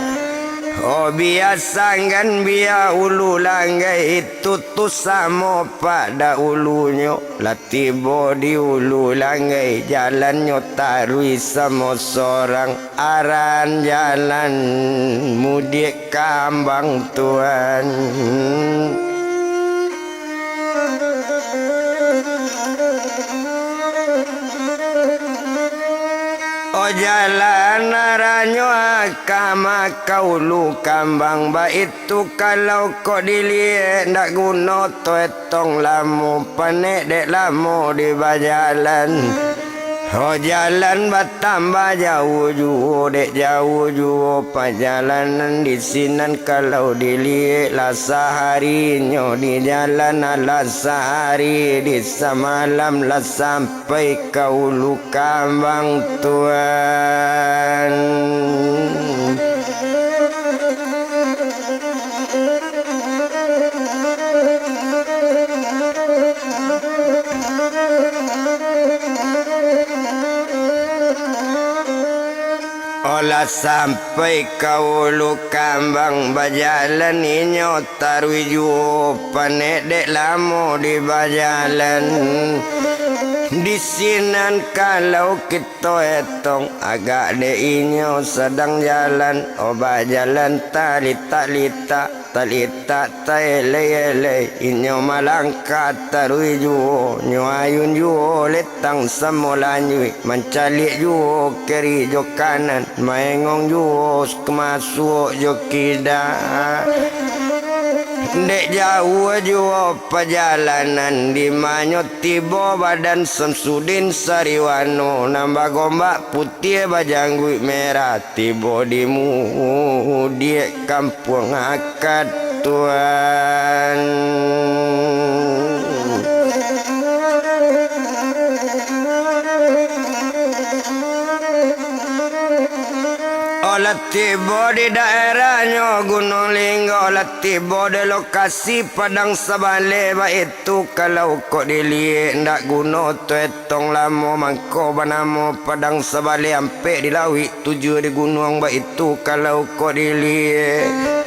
Oh biasangan biar ulu langgai itu tu sama pada ulunya. Lah tiba di ulu langgai jalannya tarui sama seorang aran jalan mudik kambang Tuhan. Oh jalan aranyo akama kaulu kambang ba itu kalau kau dilihat ndak guna toetong lamu panek dek lamu di bajalan. Oh jalan bertambah jauh jauh dek jauh jauh perjalanan di sinan kalau dilihat lah seharinya di jalan lah sehari di semalam lah sampai kau lu kambang Tuhan. Olah sampai kau lu kambang bajalan inyo tarui juo panek dek lamo di bajalan. Di sinan kalau kita etong agak dek inyo sedang jalan. Oba jalan talita ele inyo malangkat tarui juo nyo ayun juo letang semolanyui mencalik juo kiri jo kanan maengong juo kemasuk jo kida. Dek jauh juo perjalanan di manyo tiba badan Samsudin Sariwano nambah gombak putih bajangguik merah tiba di dia kampung akad Tuhan. Olah tiba di daerahnya Gunung Linggo. Olah tiba di lokasi Padang Sabale. Itu kalau kau dilihat ndak guna tuetong lama mangko banamo Padang Sabale ampe di lawi tujuh di gunung. Itu kalau kau dilihat.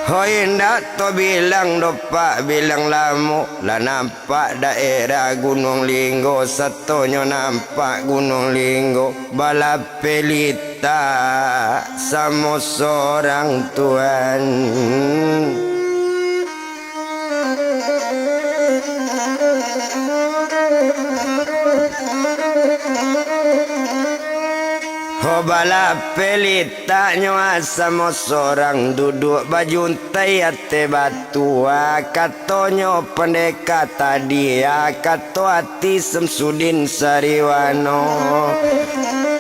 Hoi ndak to bilang dopak bilang lamu lah nampak daerah Gunung Linggo satunya nampak Gunung Linggo bala pelita sama seorang Tuhan. Bala pelita nyoa sama seorang duduk baju untai ate batu. Katonyo pendeka tadi kato hati Samsudin Sariwano.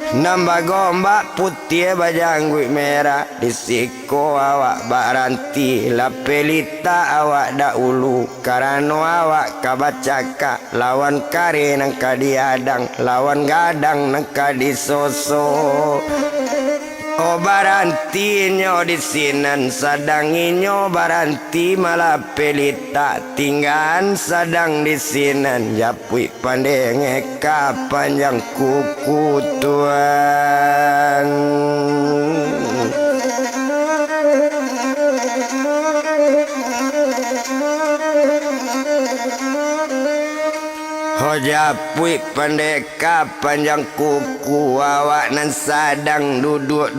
Nambah gombak putih bajangguik merah di siko awak baranti la pelita awak dak ulu karano awak kabacaka lawan kare nang kadiadang lawan gadang nang kadisoso. Oh baranti nyo di sinan sadang inyo baranti malah pelita tinggan sadang di sinan japui pandenge kapanjang kuku Tuhan. Japui pendeka panjang kuku awak nan sadang duduk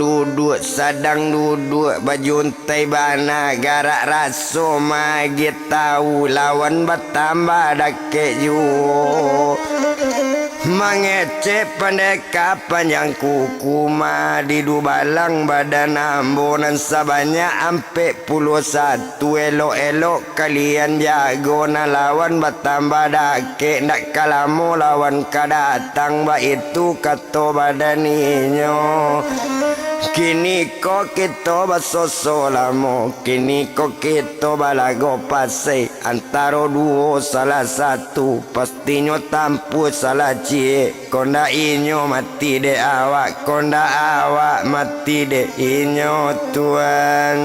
sadang duduk baju untai bana garak raso magi tahu lawan bertambah dake juo. Mengecek pendeka panjang kuku ma di dubalang badan ambonan sabanyak ampe puluh satu elok-elok kalian jago na lawan bertambah dake ndak kalamu lawan kadatang ba itu kato badaninyo. Kini ko kita basoso lamo kini ko kita balago pasai antaro duo salah satu pastinya tampu salah cie konda inyo mati de awak konda awak mati de inyo Tuhan.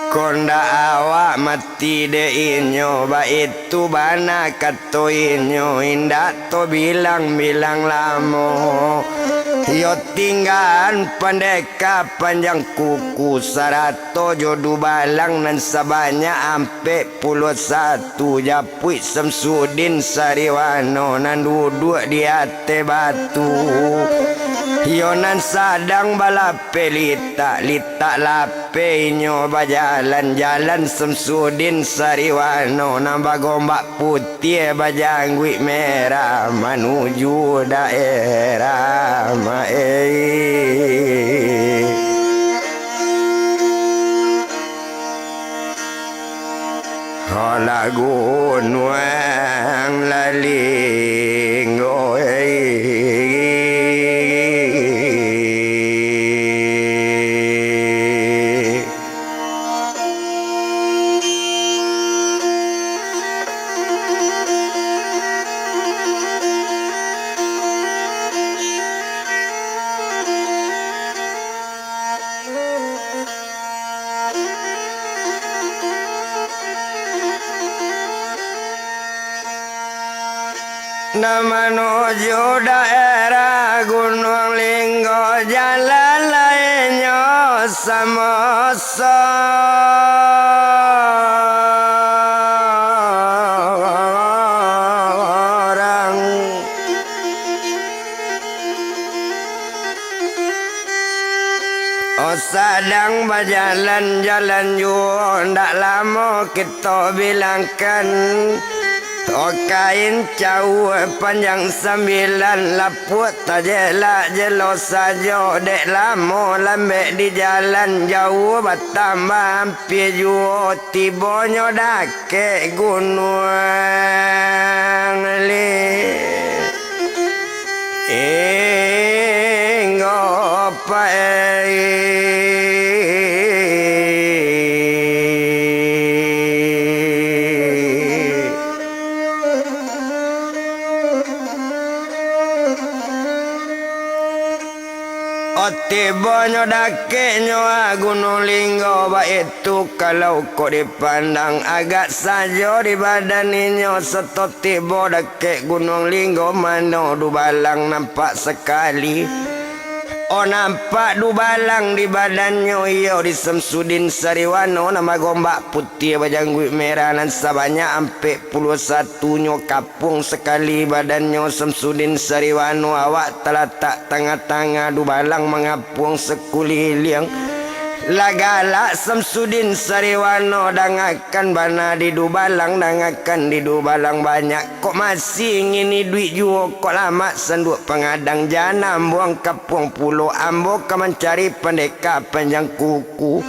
konda awak mati de inyo ba itu bana kato inyo indak to bilang lamo yo tinggal pendeka panjang kuku sarato jodu balang nan sabanya ampe puluh satu japui Samsudin Sariwano nan duduk di ate batu Yonan sadang balape lita lape inyo bajalan Samsudin Sariwano nambah gombak putih bajangwi merah menuju daerah lagu nuang laling menuju daerah Gunung Linggo jalan lainnya sama orang sedang berjalan-jalan juga ndak lama kita bilangkan kain jauh panjang 9 laput tajelak jelo saja dek lama lambek di jalan jauh bertambah hampir jua tibonyo dake gunung Tibonyo dake nyoa Gunung Linggo ba itu kalau kau dipandang agak saja di badan inyo seto tibo dake Gunung Linggo mano du balang nampak sekali nampak du balang di badannya iyo di Samsudin Sariwano nama gombak putih bajangguit merah nan sabanya ampe puluh satu nyo kapung sekali badannya Samsudin Sariwano awak terletak tengah-tengah du balang mengapung sekuliling lagala Samsudin Sariwano dangakan bana di du balang dangakan di du balang banyak kok masih ngini duit juo kok lama senduk pengadang janam buang kapung pulau ambo ke mencari pendeka panjang kuku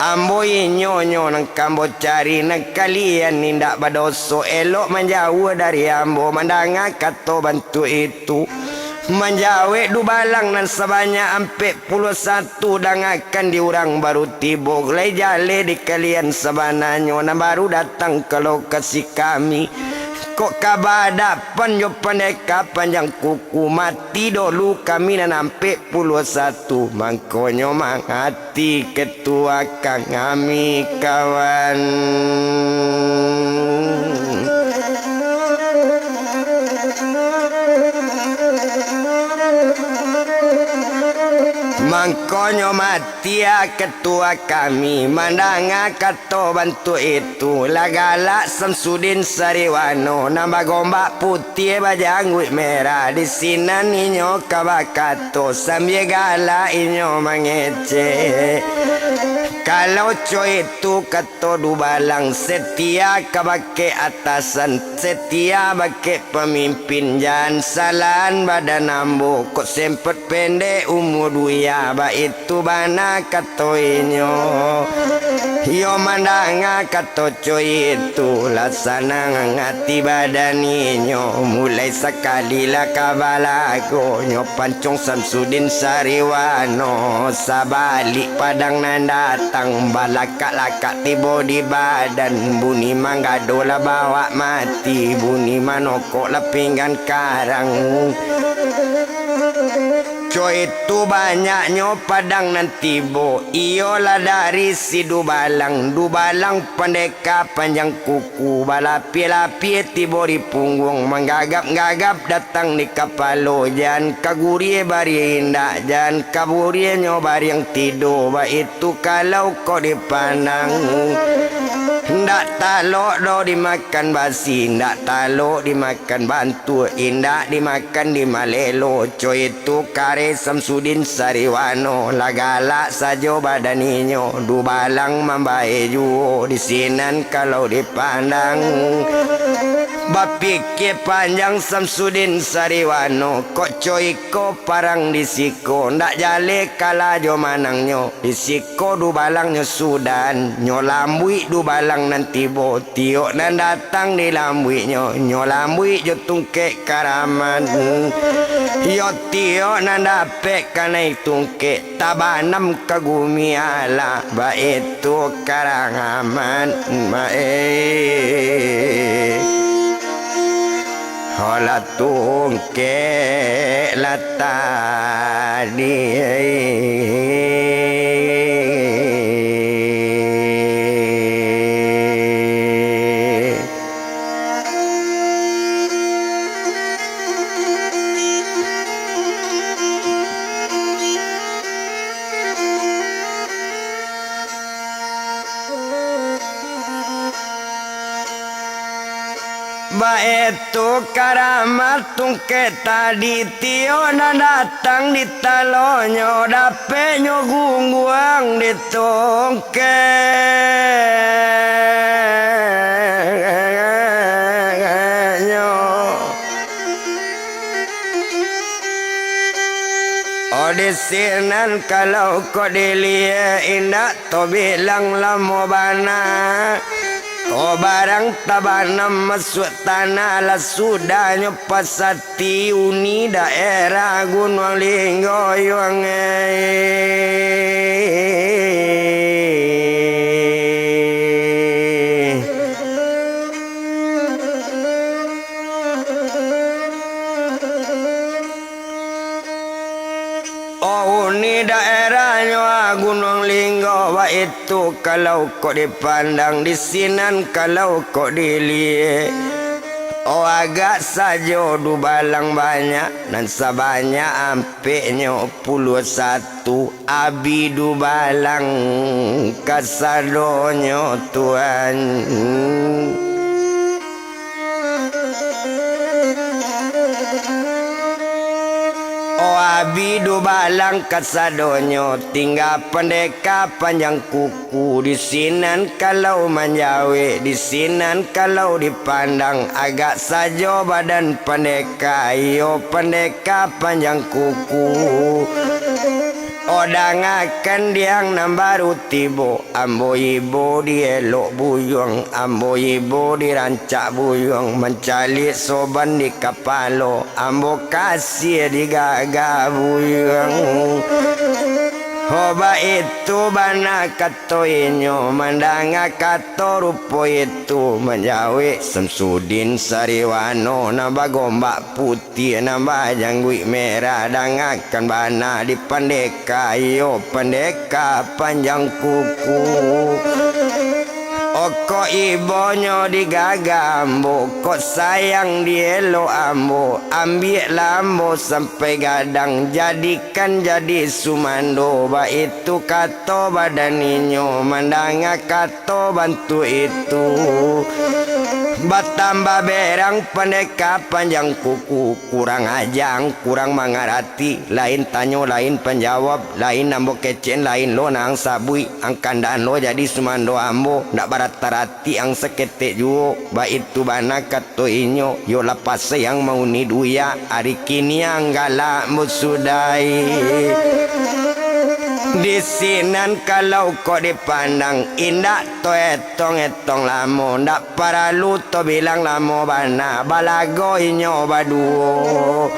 ambo nyonyo nang kambo cari nang kalian nindak badoso elok menjauh dari ambo mandanga kato bantu itu menjawe du balang nan sebanyak ampe puluh satu dangakan diurang baru tibo lay jale di kalian sebananyo nan baru datang ke lokasi kami kok kabadapan yo pendeka panjang kuku mati dulu kami nan ampe puluh satu mangkonyo mangati ketua kang kami kawan mangkonyo mati ya ketua kami mandanga kato bantu itu lagala Samsudin Sariwano nambah gombak putih bajangguit merah di sini ninyo kabakato sambil gala inyo mangece kalau coy itu kato du balang setia kabake atasan setia bake pemimpin jangan salan badan ambo kok sempet pendek umur duya ba itu bana kato inyo yo mandanga kato coy itu laksana ngati badan inyo mulai sekali lah kabalago nyo pancong Samsudin Sariwano sabalik padang nan datang balakak-lakak tibo di badan bunyi manggadola bawa mati bunyi manokok lah pinggan karang coy itu banyaknya padang nanti bo. Iyalah dari si Dubalang pendeka panjang kuku. Balapi-lapi tibo di punggung. Menggagap-gagap datang di kapalo. Jangan kagurie bari indah. Jangan kaburie nyobar yang tidur. Ba itu kalau kau dipandang. Ndak talok do dimakan basi. Ndak talok dimakan bantu. Indak dimakan di malelo. Coy itu kare Samsudin Sariwano. Lagala sajo badaninyo. Dubalang mambae juo. Di sinan kalau dipandang. Bapikir panjang Samsudin Sariwano. Kok coy ko parang disiko. Ndak jale kala jo manangnya. Disiko Dubalangnya Sudan. Nyolambui Dubalang nanti bo. Tiok nan datang di lambuinya. Nyolambui jo tungke karaman. Yo tiok nan dapet kanai tungke. Tabanam kagumiala. Ba itu karangaman. Hola tungke latadi. Ba itu karamat tungke tadi tio na datang di talonyo dape nyo gungguang di tungke nyo. Oh di sinan kalau kau dilihat indah to bilang lamo bana. Oh barang tabanam masuk tanah lah sudahnya pasati uni daerah Gunung Linggo yang oh uni daerahnya Gunung Linggo. Wa itu kalau kau dipandang di sinan kalau kau dilihat. Oh agak saja Dubalang banyak dan sebanyak ampeknya 11 abi Dubalang kasadonyo Tuhan. Oh abi Dubalang kasadonyo tinggal pendeka panjang kuku. Di sinan kalau menjawe. Di sinan kalau dipandang agak saja badan pendeka. Yo pendeka panjang kuku. Odang akan diang nambaru tibo. Ambo ibo dielok buyong. Ambo ibo dirancak buyong. Mencalik soban di kapalo. Ambo kasih digaga buyong. Hoba itu bana katoinyo. Mandanga kato rupo itu. Menjawe Samsudin Sariwano. Nambah gombak putih. Nambah jangguik merah. Dangakan bana di pendeka. Yo pendeka panjang kuku. Oko ibonyo digaga ambo. Kok sayang dielo ambo. Ambil lambo sampai gadang. Jadikan jadi sumando. Ba itu kato badaninyo. Mandanga kato bantu itu. Batambah berang pendeka panjang kuku. Kurang ajang, kurang mangarati. Lain tanyo, lain penjawab. Lain ambo kecen, lain lo nang sabui. Ang kandaan lo jadi sumando ambo. Ndak barat-tarati ang seketek juo. Ba itu bana kato inyo. Yo lapas yang mau ni duya. Hari kini ang galak musudai. Di sinan kalau kau dipandang indah to etong lamo ndak paralu to bilang lamo bana balago inyo baduo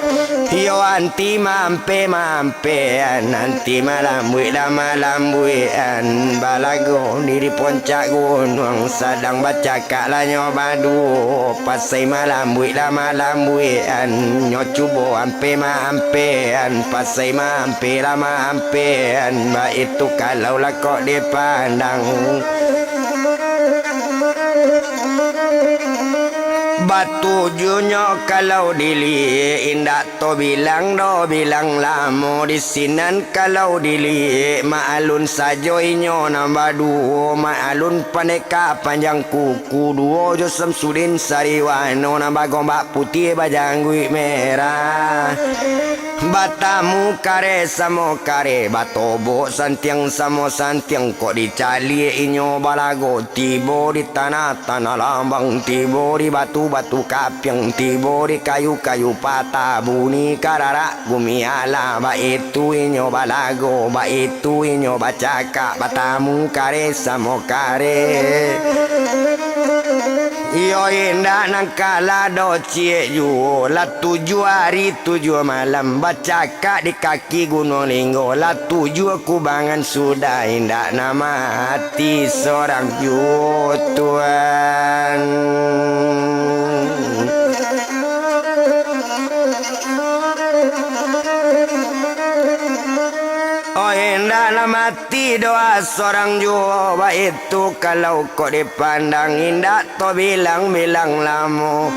yo anti mampe nanti malam buian balago diri puncak gunung sedang baca kalanyo baduo pasai malam buian nyo cubo ampean pasai mampe lama ampean Mbak itu kalau lah kok dipandang batu junyo kalau dili indah to bilang lamo di sinan kalau dili maalun sajoinyo nambah duo maalun paneka panjang kuku duo jo Samsudin Sariwano nambah gombak putih bajanggui merah batamu kare samo kare batobo santiang samo santiang kok dicali inyo balago tibo di tanah lambang tibo di batu kapiang tibo di kayu patah buni karara bumi ala ba itu inyo balago ba itu inyo bacaka batamu kare samo kare Iyo indah nangkala do cie juo la 7 hari 7 malam baca kak di kaki Gunung Linggo la 7 kubangan sudah indah nama hati seorang juo Tuhan. Oh indah mati doa seorang jua itu kalau kau dipandang indah to bilang lamo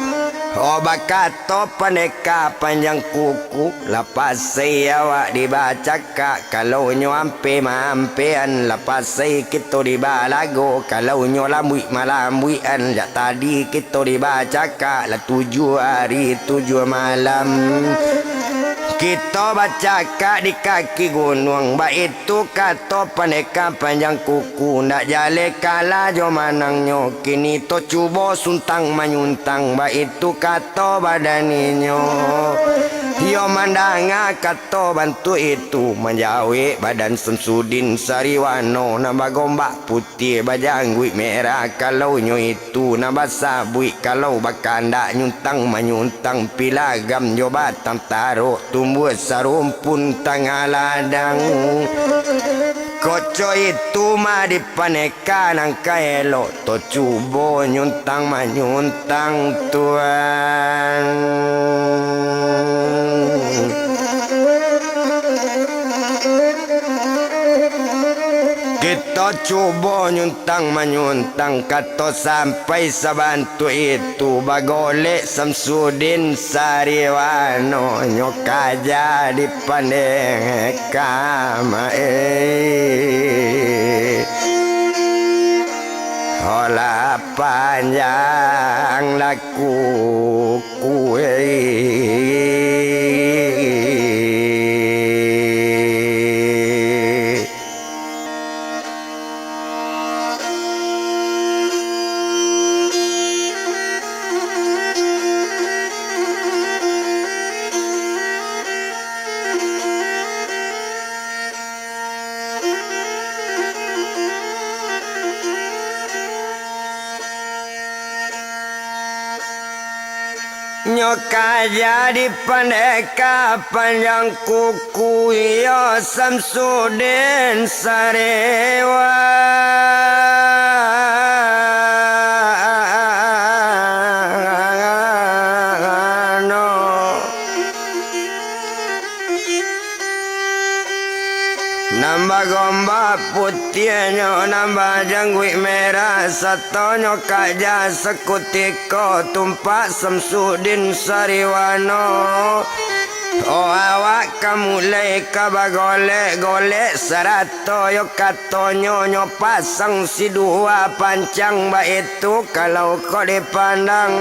oh bakato paneka panjang kuku lepas saya awak dibaca kak kalau nyo mampean lepas saya kita dibalago kalau nyo malambuian jak tadi kita dibaca kak la 7 hari 7 malam kita baca kak di kaki gunung ba itu kato paneka panjang kuku ndak jale kala jo manangnya kini to cubo suntang manyuntang ba itu kato badaninyo yo mandanga kato bantu itu menjawi badan Samsudin Sariwano nambah gombak putih bajanggui merah kalau nyo itu nambah sabui kalau bakanda nyuntang manyuntang pilagam jo batang taruh tumbuh sarumpun tengah ladang koco itu mah di paneka nang kaelo to cubo nyuntang manyuntang Tuhan. Kita coba nyuntang manyuntang kato sampai sabantu itu bagolek Samsudin Sariwano nyokaja di paneka olah panjang laku kue nyoka jadi paneka panjang kuku yo Samsudin Sariwano nambah gombak putihnya nambah janggui merah satu nyoka ja sekutiko tumpak Samsudin Sariwano oh awak kamu leka bagolek serato yo katonyo nyo pasang si dua pancang ba itu kalau kau dipandang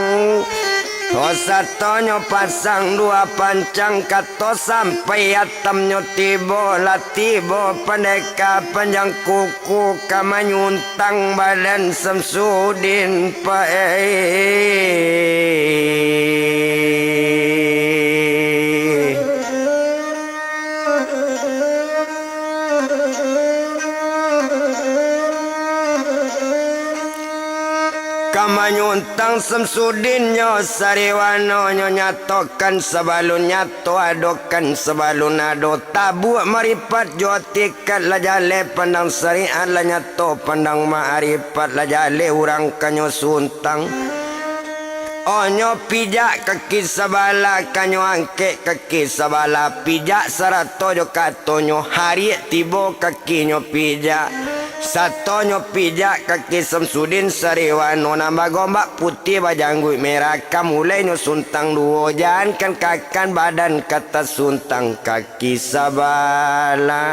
oh satonyo pasang 2 pancang kato sampai atamnyo tibo latibo paneka panjang kuku kamanyuntang badan Samsudin pae Kamanyuntang Samsudin nyo sariwano nyo nyatokan sebalun nyato adokan sebalun ado tabu maripat jotikat lajale pandang syariat la nyato pandang ma'arifat lajale urang kanyo suntang onyo pijak kaki sabala kanyo angke kaki sabala pijak sarato jo katonyo hari tibo kaki nyo pijak satonyo pijak kaki Samsudin sariwano nambah gombak putih bajanggui merah kamulai nyo suntang duo jangan kan kakan badan kata suntang kaki sabala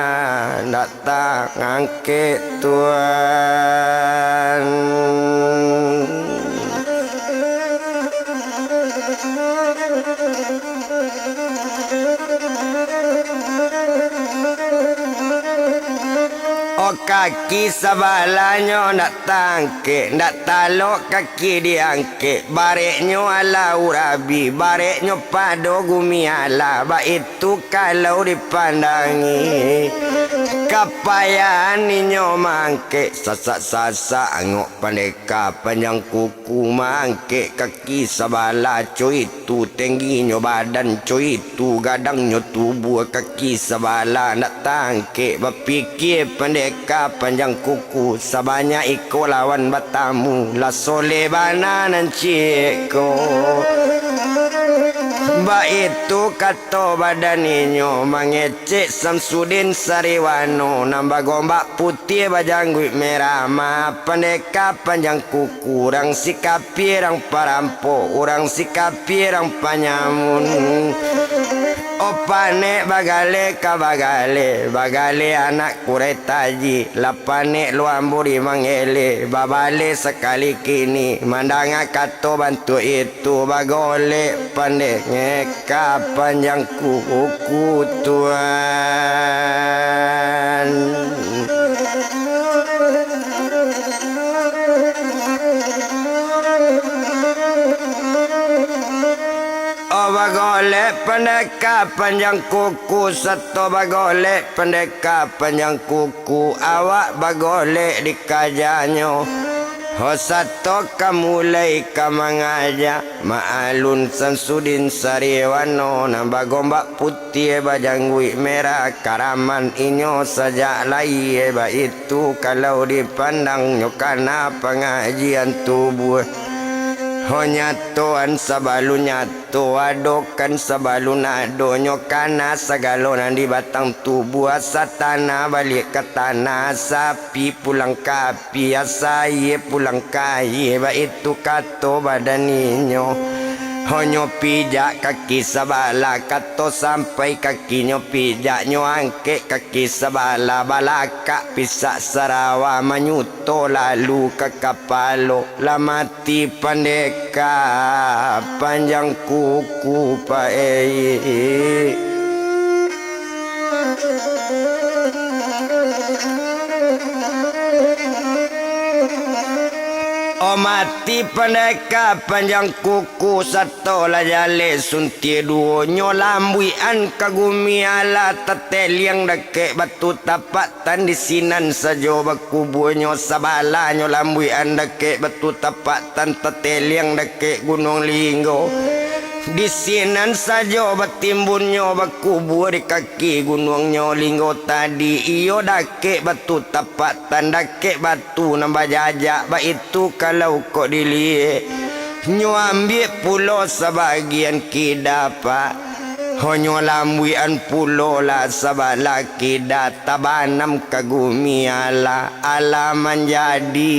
datang angke Tuhan. Oh kaki sabalanyo nak tangke nak talok kaki diangke bareknyo ala urabi bareknyo pado gumi ala ba itu kalau dipandangi kapayaan ninyo mangke sasak-sasak angok pandeka panjang kuku mangke kaki sabala coy itu tingginyo badan coy itu gadangnya tubuh kaki sabala nak tangke berpikir pendeka panjang kuku sabanya iko lawan batamu la sole bananan ciko ba itu kato badaninyo mangecek Samsudin sariwano nambah gombak putih bajanggui merah ma pendeka panjang kuku orang sikapi orang parampo orang sikapi orang panyamun opane bagale ka bagale bagale anak kuretaji lapane luamburi mangele babale sekali kini mandanga kato bantu itu bagole pandek ngeka panjang kuku Tuhan. Bagole pendeka panjang kuku satu bagole pendeka panjang kuku awak bagole dikajanyo ho satu kamulai kamangaja ma'alun Samsudin sariwano nambah gombak putih bajanggui merah karaman inyo saja lai ba itu kalau dipandang nyokana pengajian tubuh ho nyatoan sabalun nyato adokan sabalun ado nyokana sagalonan di batang tubuh satana balik ke tanah sapi pulang kapi asaye pulang kaye ba itu kato badaninyo honyo pijak kaki sabala kato sampai kaki nyo pijak nyo angke kaki sabala balaka pisak sarawa manyuto lalu ke kapalo lamati pandeka panjang kuku pae. Oh mati pendeka panjang kuku satu lajale sunti duo nyolambuian kagumi ala tetel yang deke batu tapak tan di sinan sajo bakubu nyo sabala nyolambuian deke batu tapak tan tetel yang deke gunung linggo di sinan sajo batimbunnya bakubur di kaki gunungnya linggo tadi iyo dake batu tapak tandake batu nambah jajak ba itu kalau kok dilihat nyo ambil pulau sebagian kidapa honyo lambuian pulau la sabala kida tabanam kagumi ala menjadi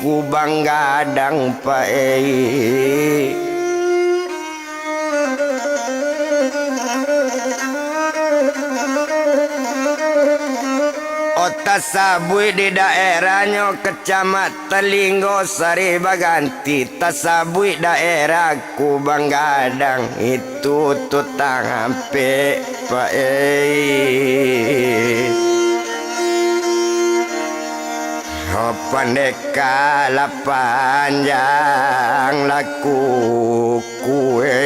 kubang gadang pae. Tasabui di daerahnya kecamatan Linggo Sari Baganti tasabui daerah Kubang Gadang itu tutang ampe pae pandeka la panjang laku kue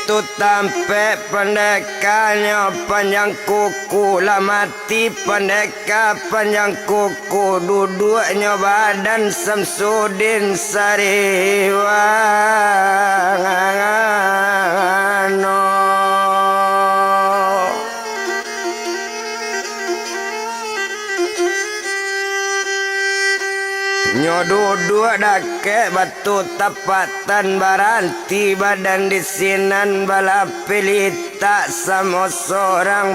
itu tampe pendekannya panjang kuku lah mati pendeka panjang kuku duduknya badan Samsudin Sariwangano nyoduduk dake batu tapatan baranti badan disinan bala pelita sama seorang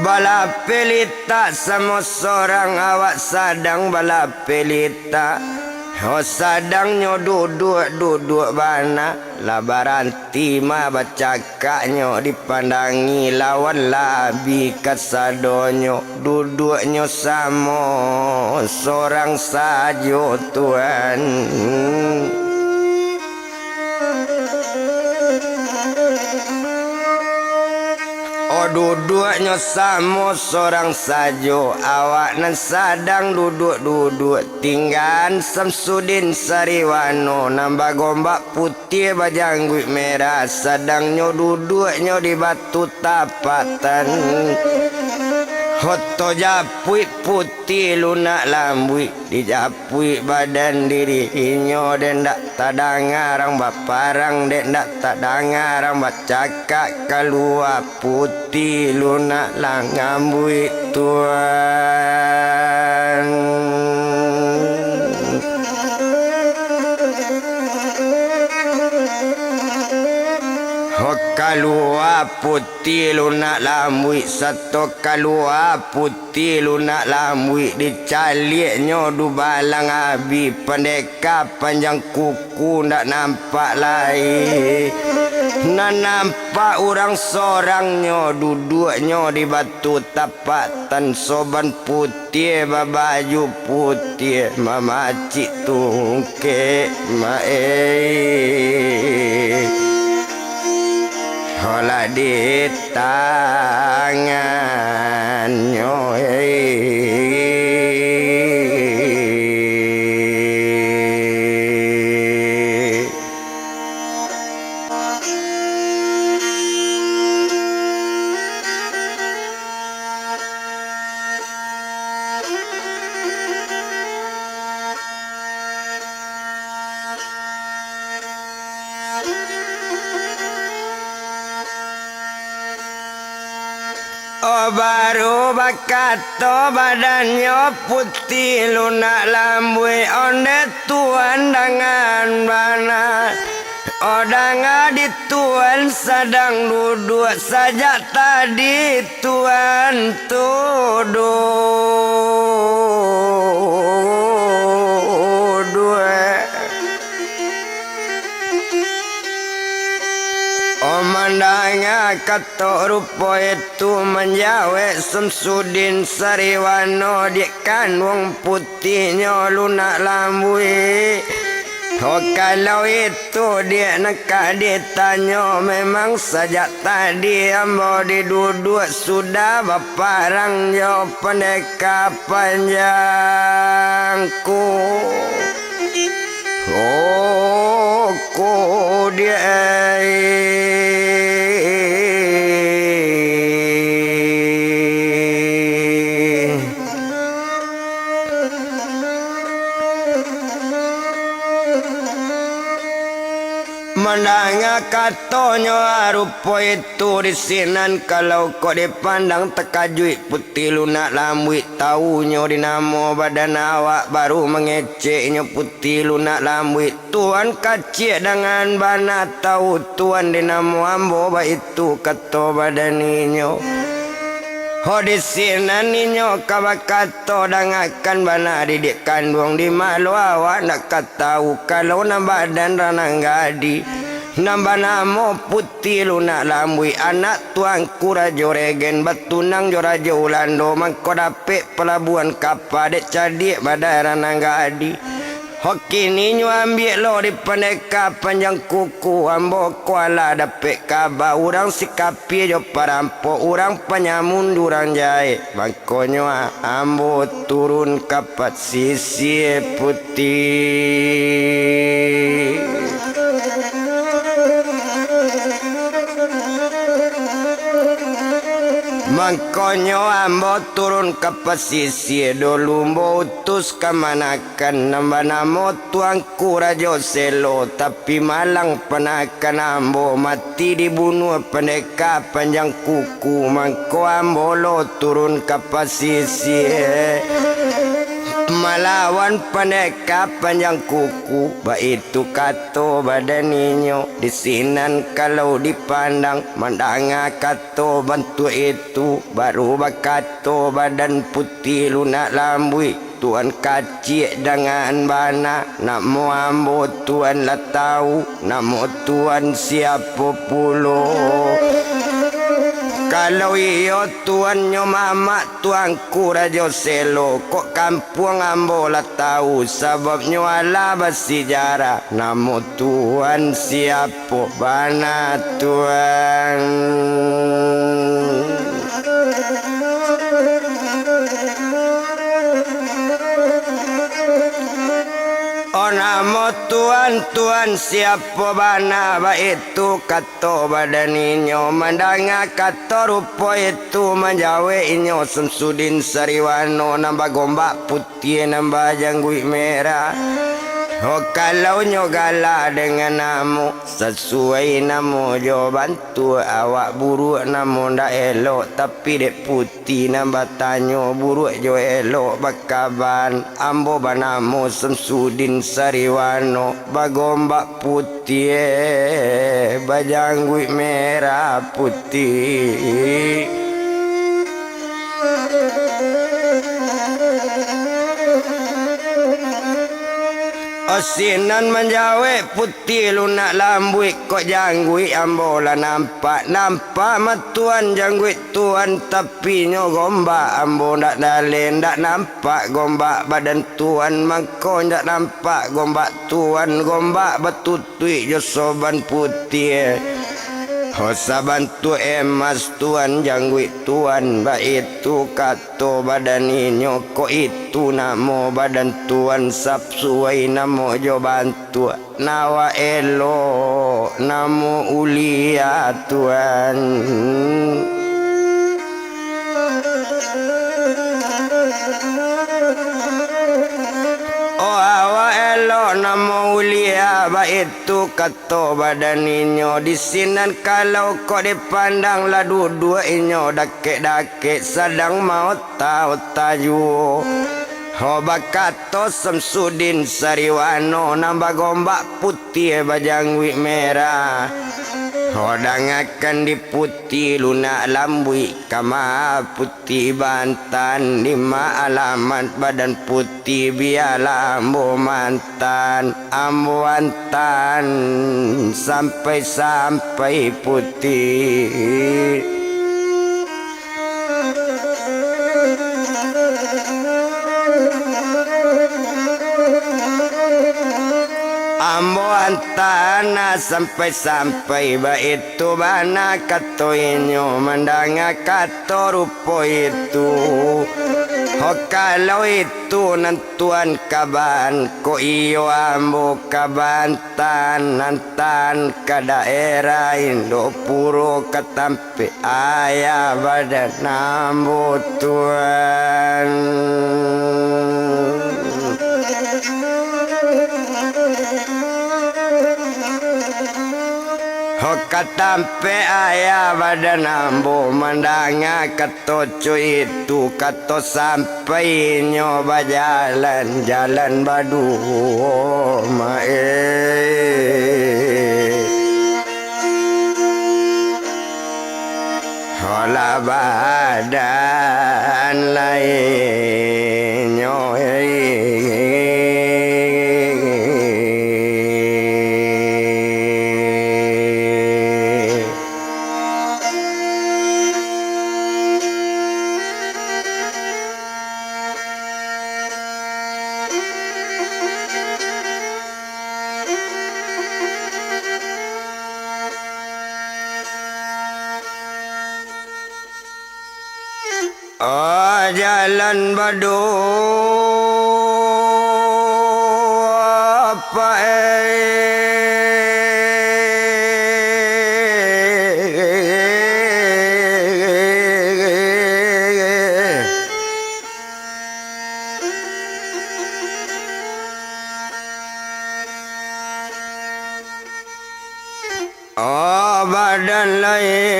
bala pelita sama seorang awak sadang bala pelita sadang nyo duduk bana labaranti ma bacakaknyo dipandangi lawan labi kasadonyo duduknyo samo seorang sajo Tuhan. Duduknya sama seorang sajo awak nan sadang duduk tinggal Samsudin Sariwano nambah gombak putih bajangguit merah sadangnya duduknya di batu tapatan hoto japui putih lunak lambui dijapui badan dirinya dan dak tadangarang baparang dan dak tadangarang bacakak keluar putih lunak langambui Tuhan. Kalua putih lunak lambui satu kalua putih lunak lambui dicaliknya du balang abi pendeka panjang kuku ndak nampak lai nak nampak orang sorangnya duduknya di batu tapatan soban putih babaju putih mama cik tungke hola di tangannya baru bakato badannya putih lunak lambui onde Tuan dengan bana odanga di Tuan sedang duduk saja tadi Tuan Omandangnya kata rupa itu menjawab Samsudin Sariwano di kan wong putihnya lunak lambui. Oh kalau itu dia nak ditanya memang sejak tadi ambo diduduk sudah baparang yo pendeka panjangku. Oh ko dia menanga katanya rupa itu disinan kalau kau dipandang tekajui putih lunak lambui taunya dinamo badan awak baru mengeceknya putih lunak lambui Tuan kacik dengan bana tahu Tuan dinamo ambo ba itu kata badaninyo ho disinan ninyo kabakato dangakan bana didik kandung di malu awak nak tahu kalau na badan ranang gadi nambah namo putih lunak lambui anak tuanku rajo regen batunang jo rajo ulando mangko dapet pelabuhan kapal dek cadik badai ranang gadi Hoki ninyo ambil lo di peneka panjang kuku ambo kuala dapet kaba urang sikapi jo parampo urang penyamun durang jahe bangkonyo ambo turun kapat sisi putih Mangkonyo ambo turun ke pesisir dulu mbo utus kemanakan nambah namo tuangku Rajo Selo tapi malang penakan ambo mati dibunuh pendeka panjang kuku mangko ambo lo turun ke pesisir melawan pendeka panjang kuku itu kato badaninyo disinan kalau dipandang mandanga kato bantu itu baru bakato badan putih lunak lambui tuan kacik dengan bana namo ambo tuan lah tahu namo tuan siapa pulo kalau iyo tuannya mama tuanku Rajo Selo kok kampung ambo lah tahu sebabnya ala bersejarah namo tuan siapa bana tuan Oh namo tuan siapa bana ba itu kato badaninyo mandanga kato rupo itu menjawe inyo Samsudin Sariwano nambah gombak putih nambah janggui merah Oh kalau nyo gala dengan namo sesuai namo jo bantu awak buruk namo ndak elok tapi dek putih nambah tanyo buruk jo elok bakaban ambo banamo Samsudin Sariwano bagombak putih bajanggui merah putih Osinan menjawe putih lunak lambui kok janggui ambola nampak matuan janggui tuan tapi nyo gombak ambo ndak dalen ndak nampak gombak badan tuan mangko ndak nampak gombak tuan gombak betutui jo soban putih Hosaban tu emas tuan janggui tuan ba itu kato badan inyo ko itu namo badan tuan sapsuai namo jo bantu nawa elo namo ulia tuan Oh awa elo namo ulia ba itu kato badan inyo disinan kalau kok dipandang lah dua inyo dake sedang mau tahu tayu Ho bakato Samsudin Sariwano nambah gombak putih bajangwi merah Hodang akan diputih lunak lambui kama putih Bantan 5 alamat badan putih biarlah ambo mantan ambo antan sampai putih Ambo antana sampai ba itu bana kato inyo mandanga kato rupo itu Ho kalau itu nantuan kaban ko iyo ambo kabantan nantan ka daerah Indo puro katampe ayah badan ambo tuan Katampe ayah badan ambo mandanga katoco itu kato sampai nyoba jalan badu hola badan lain Oh jalan badu apa oh badan lainnya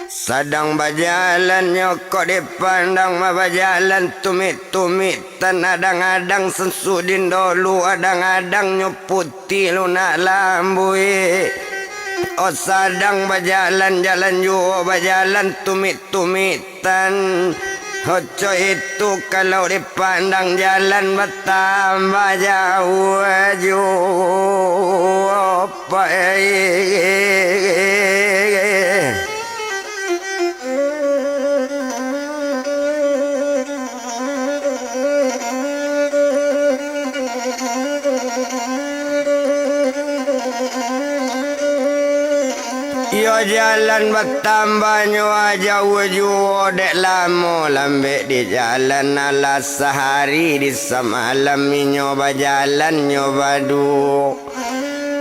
sedang berjalan nyokok dipandang ma berjalan tumit-tumitan adang-adang sensudin dulu adang-adang nyoputi lunak lambui oh sedang berjalan jalan juga berjalan tumit-tumitan Hoco itu kalau dipandang jalan bertambah jauh apa Yo jalan bertambahnya jauh-jauh dek lama lambek di jalan ala sehari di semalam nyoba jalan nyoba duk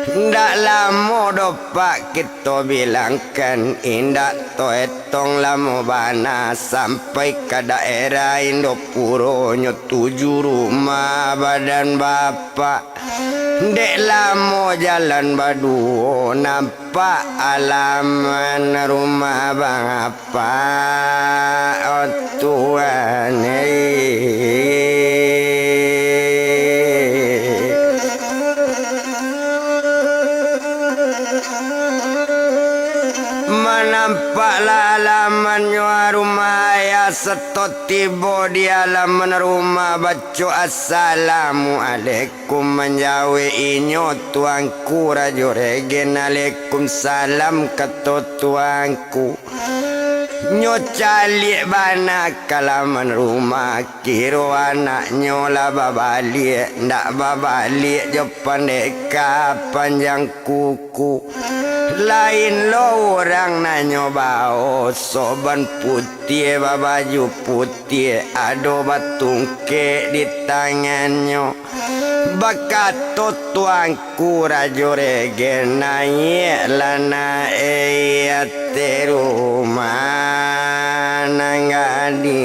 ndak lama dopak kita bilangkan indak to etong lama bana sampai ke daerah Indopuro tujuh rumah badan bapak dek lama jalan badu nampak alaman rumah bang apa oh Tuhan menampaklah alamannya rumah ya setot tiba di alaman rumah baca assalamualaikum menjawab inyo tuanku rajo regen Waalaikumsalam kata tuanku nyo calik bana kalaman rumah kiro anaknya lah babalik ndak babalik jo pandeka panjang kuku lain lo orang nanyo bau soban putih baju putih ado batungke di tangannya bakato tuanku rajo regen naik lana rumah nanggadi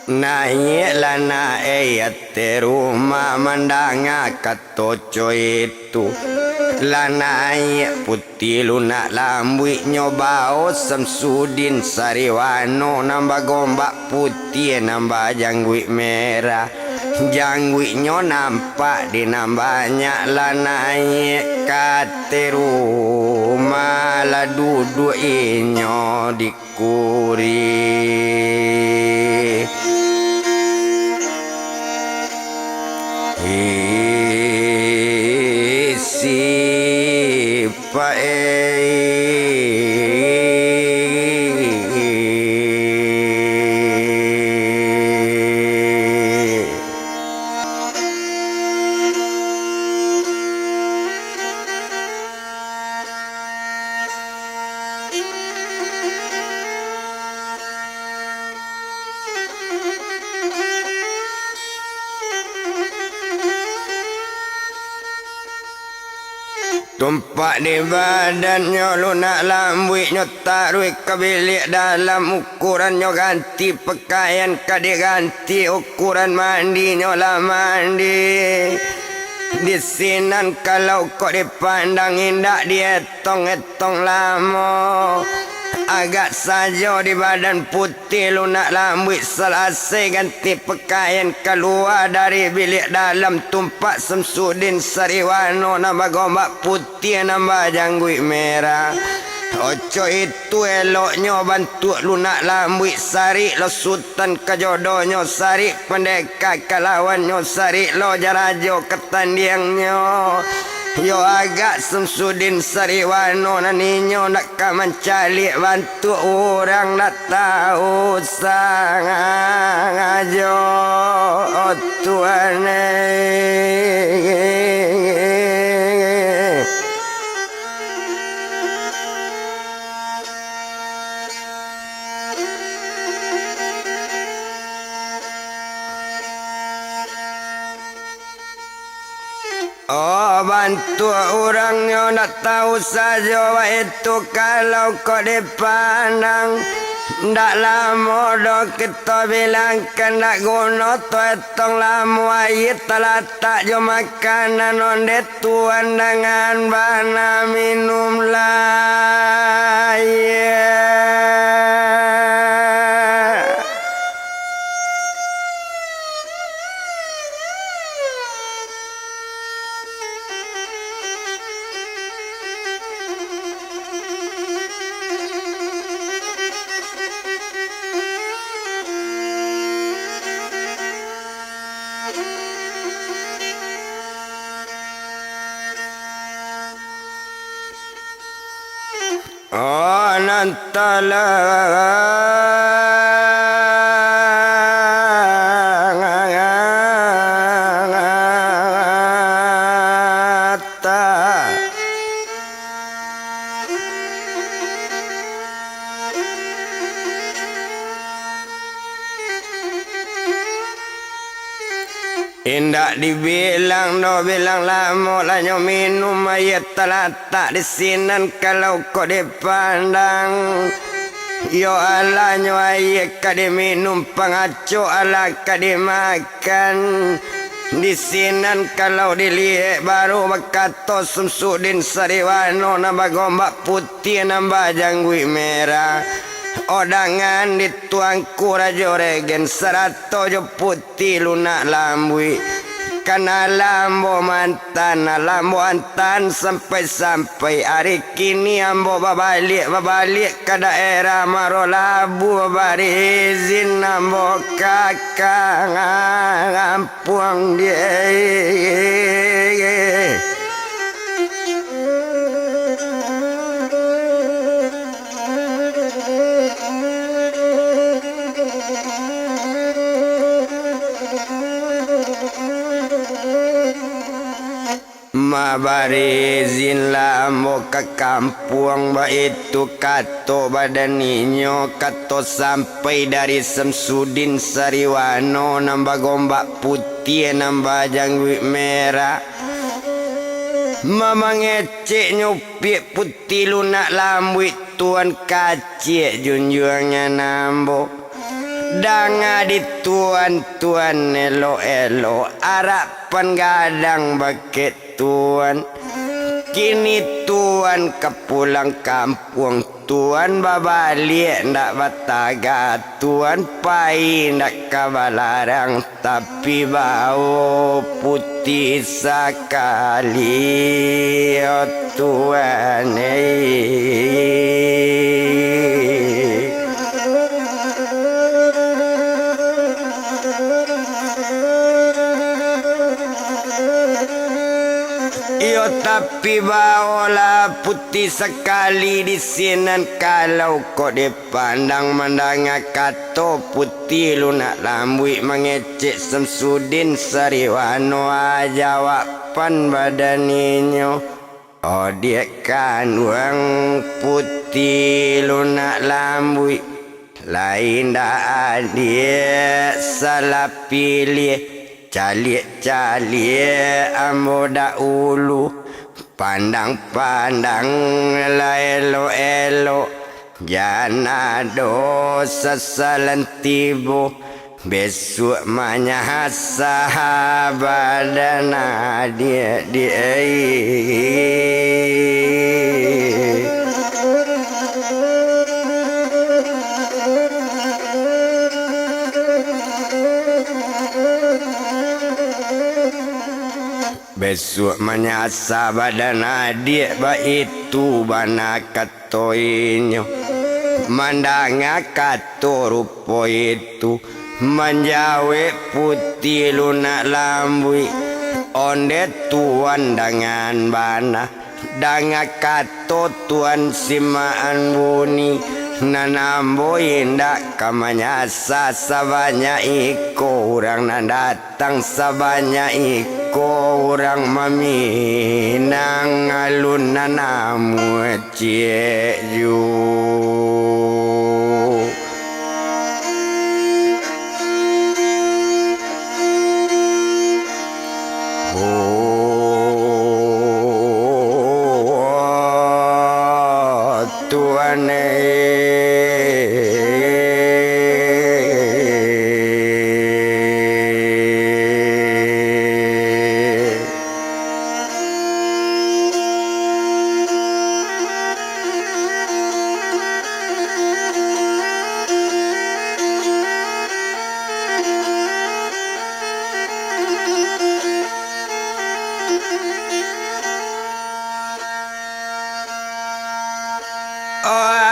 naik lana rumah mandanga katoco itu lana putih lunak lambui nyobao Samsudin Sariwano nambah gombak putih nambah jangguik merah jangguiknya nampak di nambahnya lana kate rumah la duduk inyo dikuri si tumpak di badannya lunak lambuiknya taruh ke bilik dalam ukurannya ganti pakaian kade ganti ukuran mandinya lah mandi di sinan kalau kok dipandang indak dietong-etong lama agak saja di badan putih lunak lambuik selesai ganti pakaian keluar dari bilik dalam tumpak Samsudin Sariwano nambah gombak putih nambah jangguik merah oco itu eloknya bantu lunak lambuik sari lo sultan kejodohnya sari pendekar kelawannya sari lo jarajo ketandiangnya Yo agak Samsudin Sariwano na ninyo nak mencari bantu orang nak tahu sangajo Tuhan Oh bantu orang yang nak tahu saja itu kalau kau dipandang ndak lama dah kita bilangkan nak guna tu etong lama ayat tak jo makanan onde tuan dengan bana minum lah Oh nantala Indak dibilang no bilang lama lanyo minum ayat tak di sinan kalau kau dipandang yo alanyo ayat kadi minum pengaco ala kadi makan di sinan kalau dilihat baru bakato Samsudin Sariwano nambah gombak putih nambah janggut merah odangan dituang kurajo regen serato jo putih lunak lambui karena lambo mantan sampai hari kini ambo babalik ke daerah Marolabu babari izin ambo kakak ngampuang dia Mabarizin lamo ke kampung itu kato badan ninyo kato sampai dari Samsudin Sariwano nambah gombak putih nambah janggut merah mama ngecek nyupik putih lunak lambuit tuan kacik junjungnya nambo danga di tuan elo harapan gadang bakit tuan kini tuan kepulang kampung tuan babalik ndak bataga tuan pai ndak kabalarang tapi bau putih sekali oh tuan tapi baolah putih sekali di sinan kalau kau dipandang mandangnya kato putih lunak lambui mengecek Samsudin Sariwano jawaban badaninyo oh dia kan uang putih lunak lambui lain dah dia salah pilih calik ambo ulu pandang la elo jana dosa salan tibo besok manya sahabadana dia besok menyasa badan adik itu bana katoinyo mandanga kato rupo itu menjawe putih lunak lambui onde tuan dengan bana danga kato tuan simaan buni nanambo indak kamanyasa sabanya iko orang datang sabanya iko orang maminang alun nanamu cieju Tuhan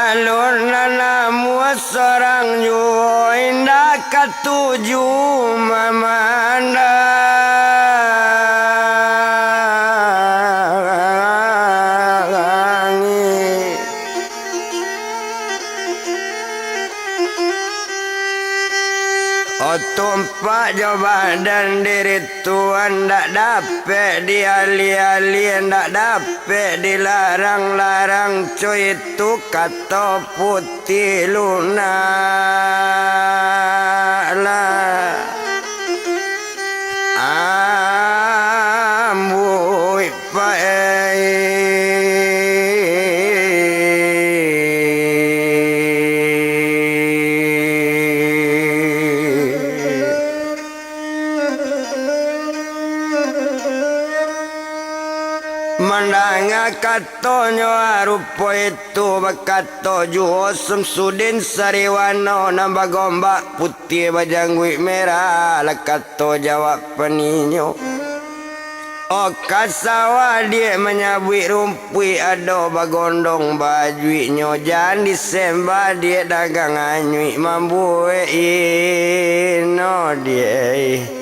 alun nanamu sarang yu indah ketuju memandangi tumpak coba dan diri tuan ndak dapat diali-ali ndak dapat dilarang-larang cuy itu kata putih luna lah ambui pae mandanga katonyo arupo itu bakato juho Samsudin Sariwano nambah gombak putih bajangwi merah lakato jawab peninyo o kasawa dia menyabui rumpui ado bagondong bajui nyo jan disemba dia dagang anyui mambue ino dia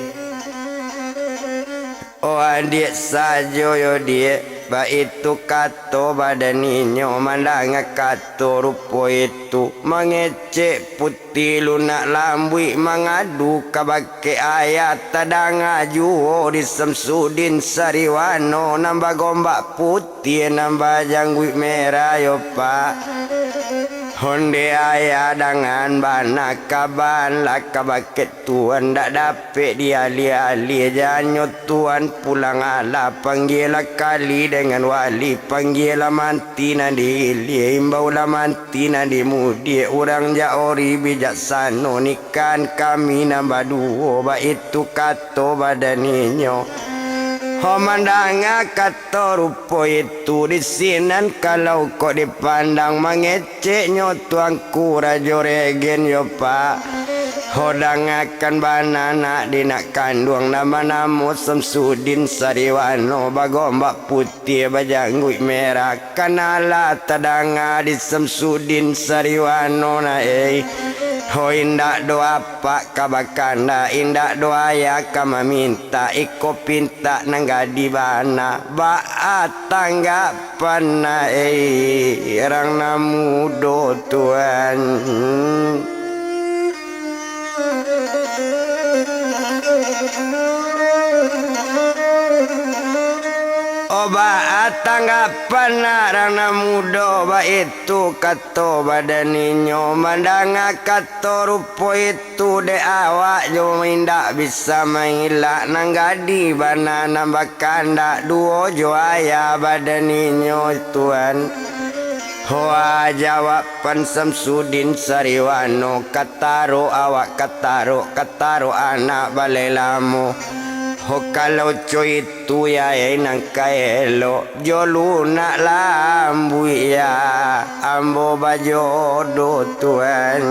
oh adik sajo yo dia ba itu kato badaninyo mandanga kato rupo itu mengecek putih lunak lambui mengadu kabake ayat tadanga juho di Samsudin Sariwano nambah gombak putih nambah janggut merah yo pak honde ayah dengan bana kaban lah kabaket tuan dak dapet dia ali-ali janyo tuan pulang ala panggil kali dengan wali panggil manti nadi imbau la manti nadi mudi orang jaori bijaksana nikan kami nambah duo ba itu kato badaninyo Homandanga kata rupo itu di sinan kalau kau dipandang mengeceknya tuanku rajo regen yo pak hodang akan banana di nak kandung nama namu Samsudin Sariwano bagombak putih bajanggut merah kanala tadanga di Samsudin Sariwano na ho indak doa pak kabakanda indak doa ya kama minta iko pinta nanggadi bana ba tanggapan na orang namudo tuan Oba tanggapan narana muda ba itu kato badaninyo mandanga kato rupo itu de awak jo indak bisa mengilak nanggadi bana nambah kandak duo jo ayah badaninyo tuan hoa jawaban Samsudin Sariwano kataro awak kataro anak balelamu ho kalau coy itu ya nang kaelo jolu nak lambu ya ambo bajodo tuan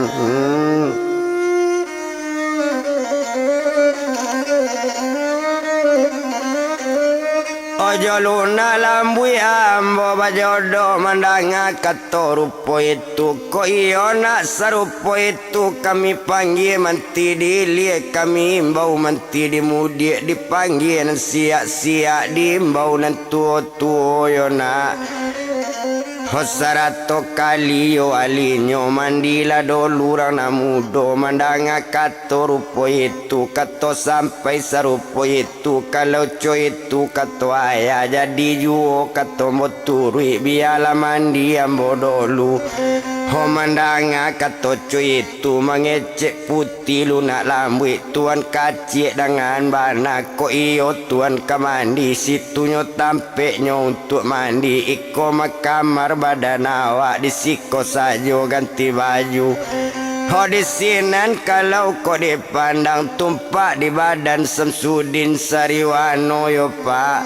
joluna lambui ambo bajodo mandanga kato rupo itu ko iyo nak sarupo itu kami panggil manti dilie kami imbau manti dimudik dipanggil nan siak-siak diimbau nan tuo-tuo yo nak Hosarato kaliyo alinyo mandila dolurang namudo mandanga kato rupo itu kato sampai sarupo itu kalau coy itu kato ayah jadi juo kato moturui biala mandi ambo dolu ho mandanga kato coy itu mengecek putih lunak lambui tuan kacik dengan bana ko iyo tuan kamandi situnyo tampeknya untuk mandi iko makamar badan awak disiko sajo ganti baju ho disinan kalau kau dipandang tumpak di badan Samsudin Sariwano yo pak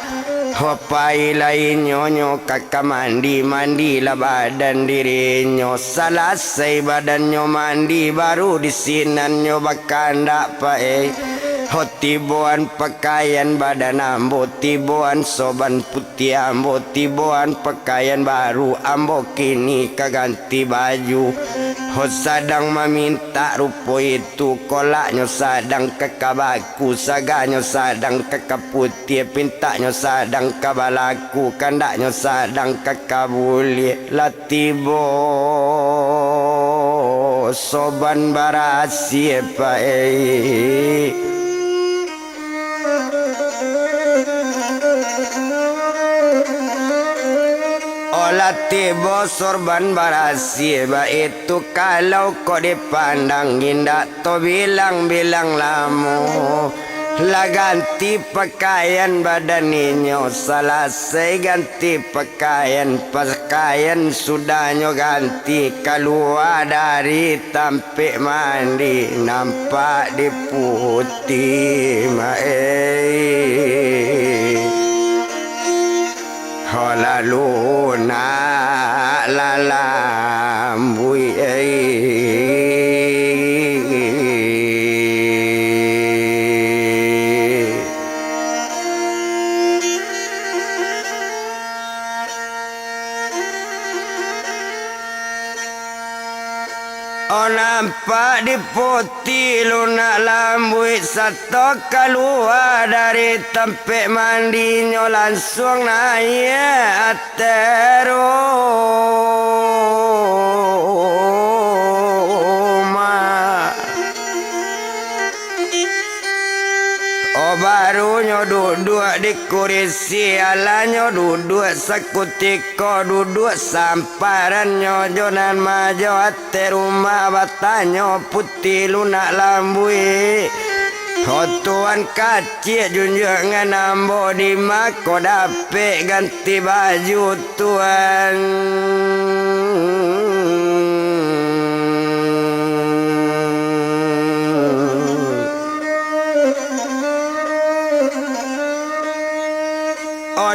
ho pai lain nyonyo kakak mandi lah badan dirinya selesai badannya mandi baru disinan nyo bakanda pak ho tiboan pakaian badan ambo tiboan soban putih ambo tiboan pakaian baru ambo kini kaganti baju ho sadang meminta rupo itu kolaknya sadang kekabaku saganyo sadang kekaputih pintaknya sadang kabalaku kandaknya sadang kekabuli latibo soban barasi pak Olati sorban barasi itu kalau kau dipandang indah to bilang-bilang lamu lah ganti pakaian badan inyo selesai ganti pakaian sudahnya ganti keluar dari tampik mandi nampak di putih lalu nak lalambui nampak di putih lunak lambui satu keluar dari tempat mandinya langsung naik teruma barunya duduk di kursi alanya duduk sekutiko duduk samparannya jonan majo ate rumah batanyo putih lunak lambui ho tuan kacik junjungan ambo di mako dapet ganti baju tuan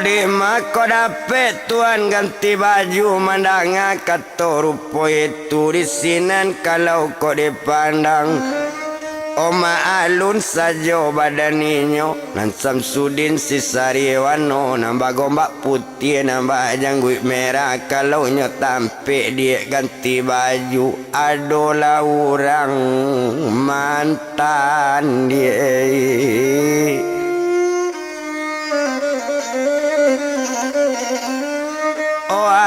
di mako dapet tuan ganti baju mandanga kato rupo itu disinan kalau kau dipandang Oma alun saja badaninyo nan Samsudin si Sariwano nambah gombak putih nambah janggut merah kalau nyo tampik dia ganti baju adolah orang mantan dia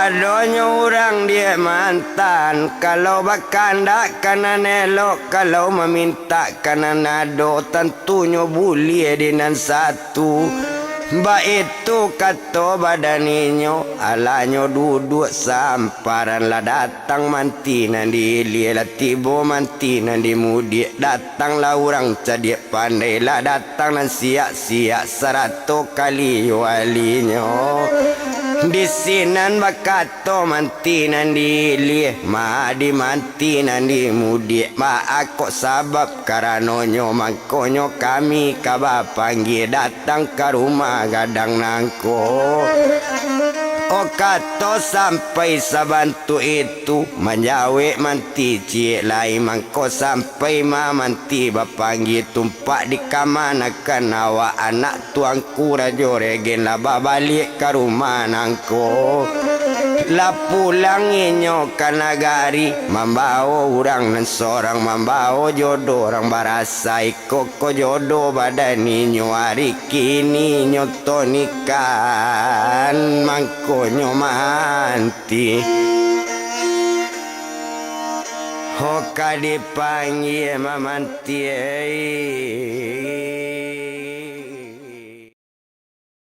adonyo orang dia mantan kalau bakandak kanan elok kalau meminta kanan ado tentunya boleh dengan satu Mbak itu kata badaninyo alanyo duduk samparan lah datang mantinan dilia lah tibo mantinan dimudik datang lah orang cadik pandai lah datang nan siak-siak 100 kali walinya di sinan bakato mantinan dilia ma di mantinan dimudik ma aku sabab karanonyo mangkonyo kami kaba panggil datang ke rumah gadang nangko O kato sampai sabantu itu menyawe manti cie lai mangko sampai mamanti bapanggi tumpak di kamanakan awa anak tuangku rajo regen laba balik ke rumah nangko la pulang inyo kanagari membawa orang dan seorang membawa jodoh orang barasai koko jodoh badan inyo hari kini nyoto nikan mangko nyo manti hoka dipanggil mamanti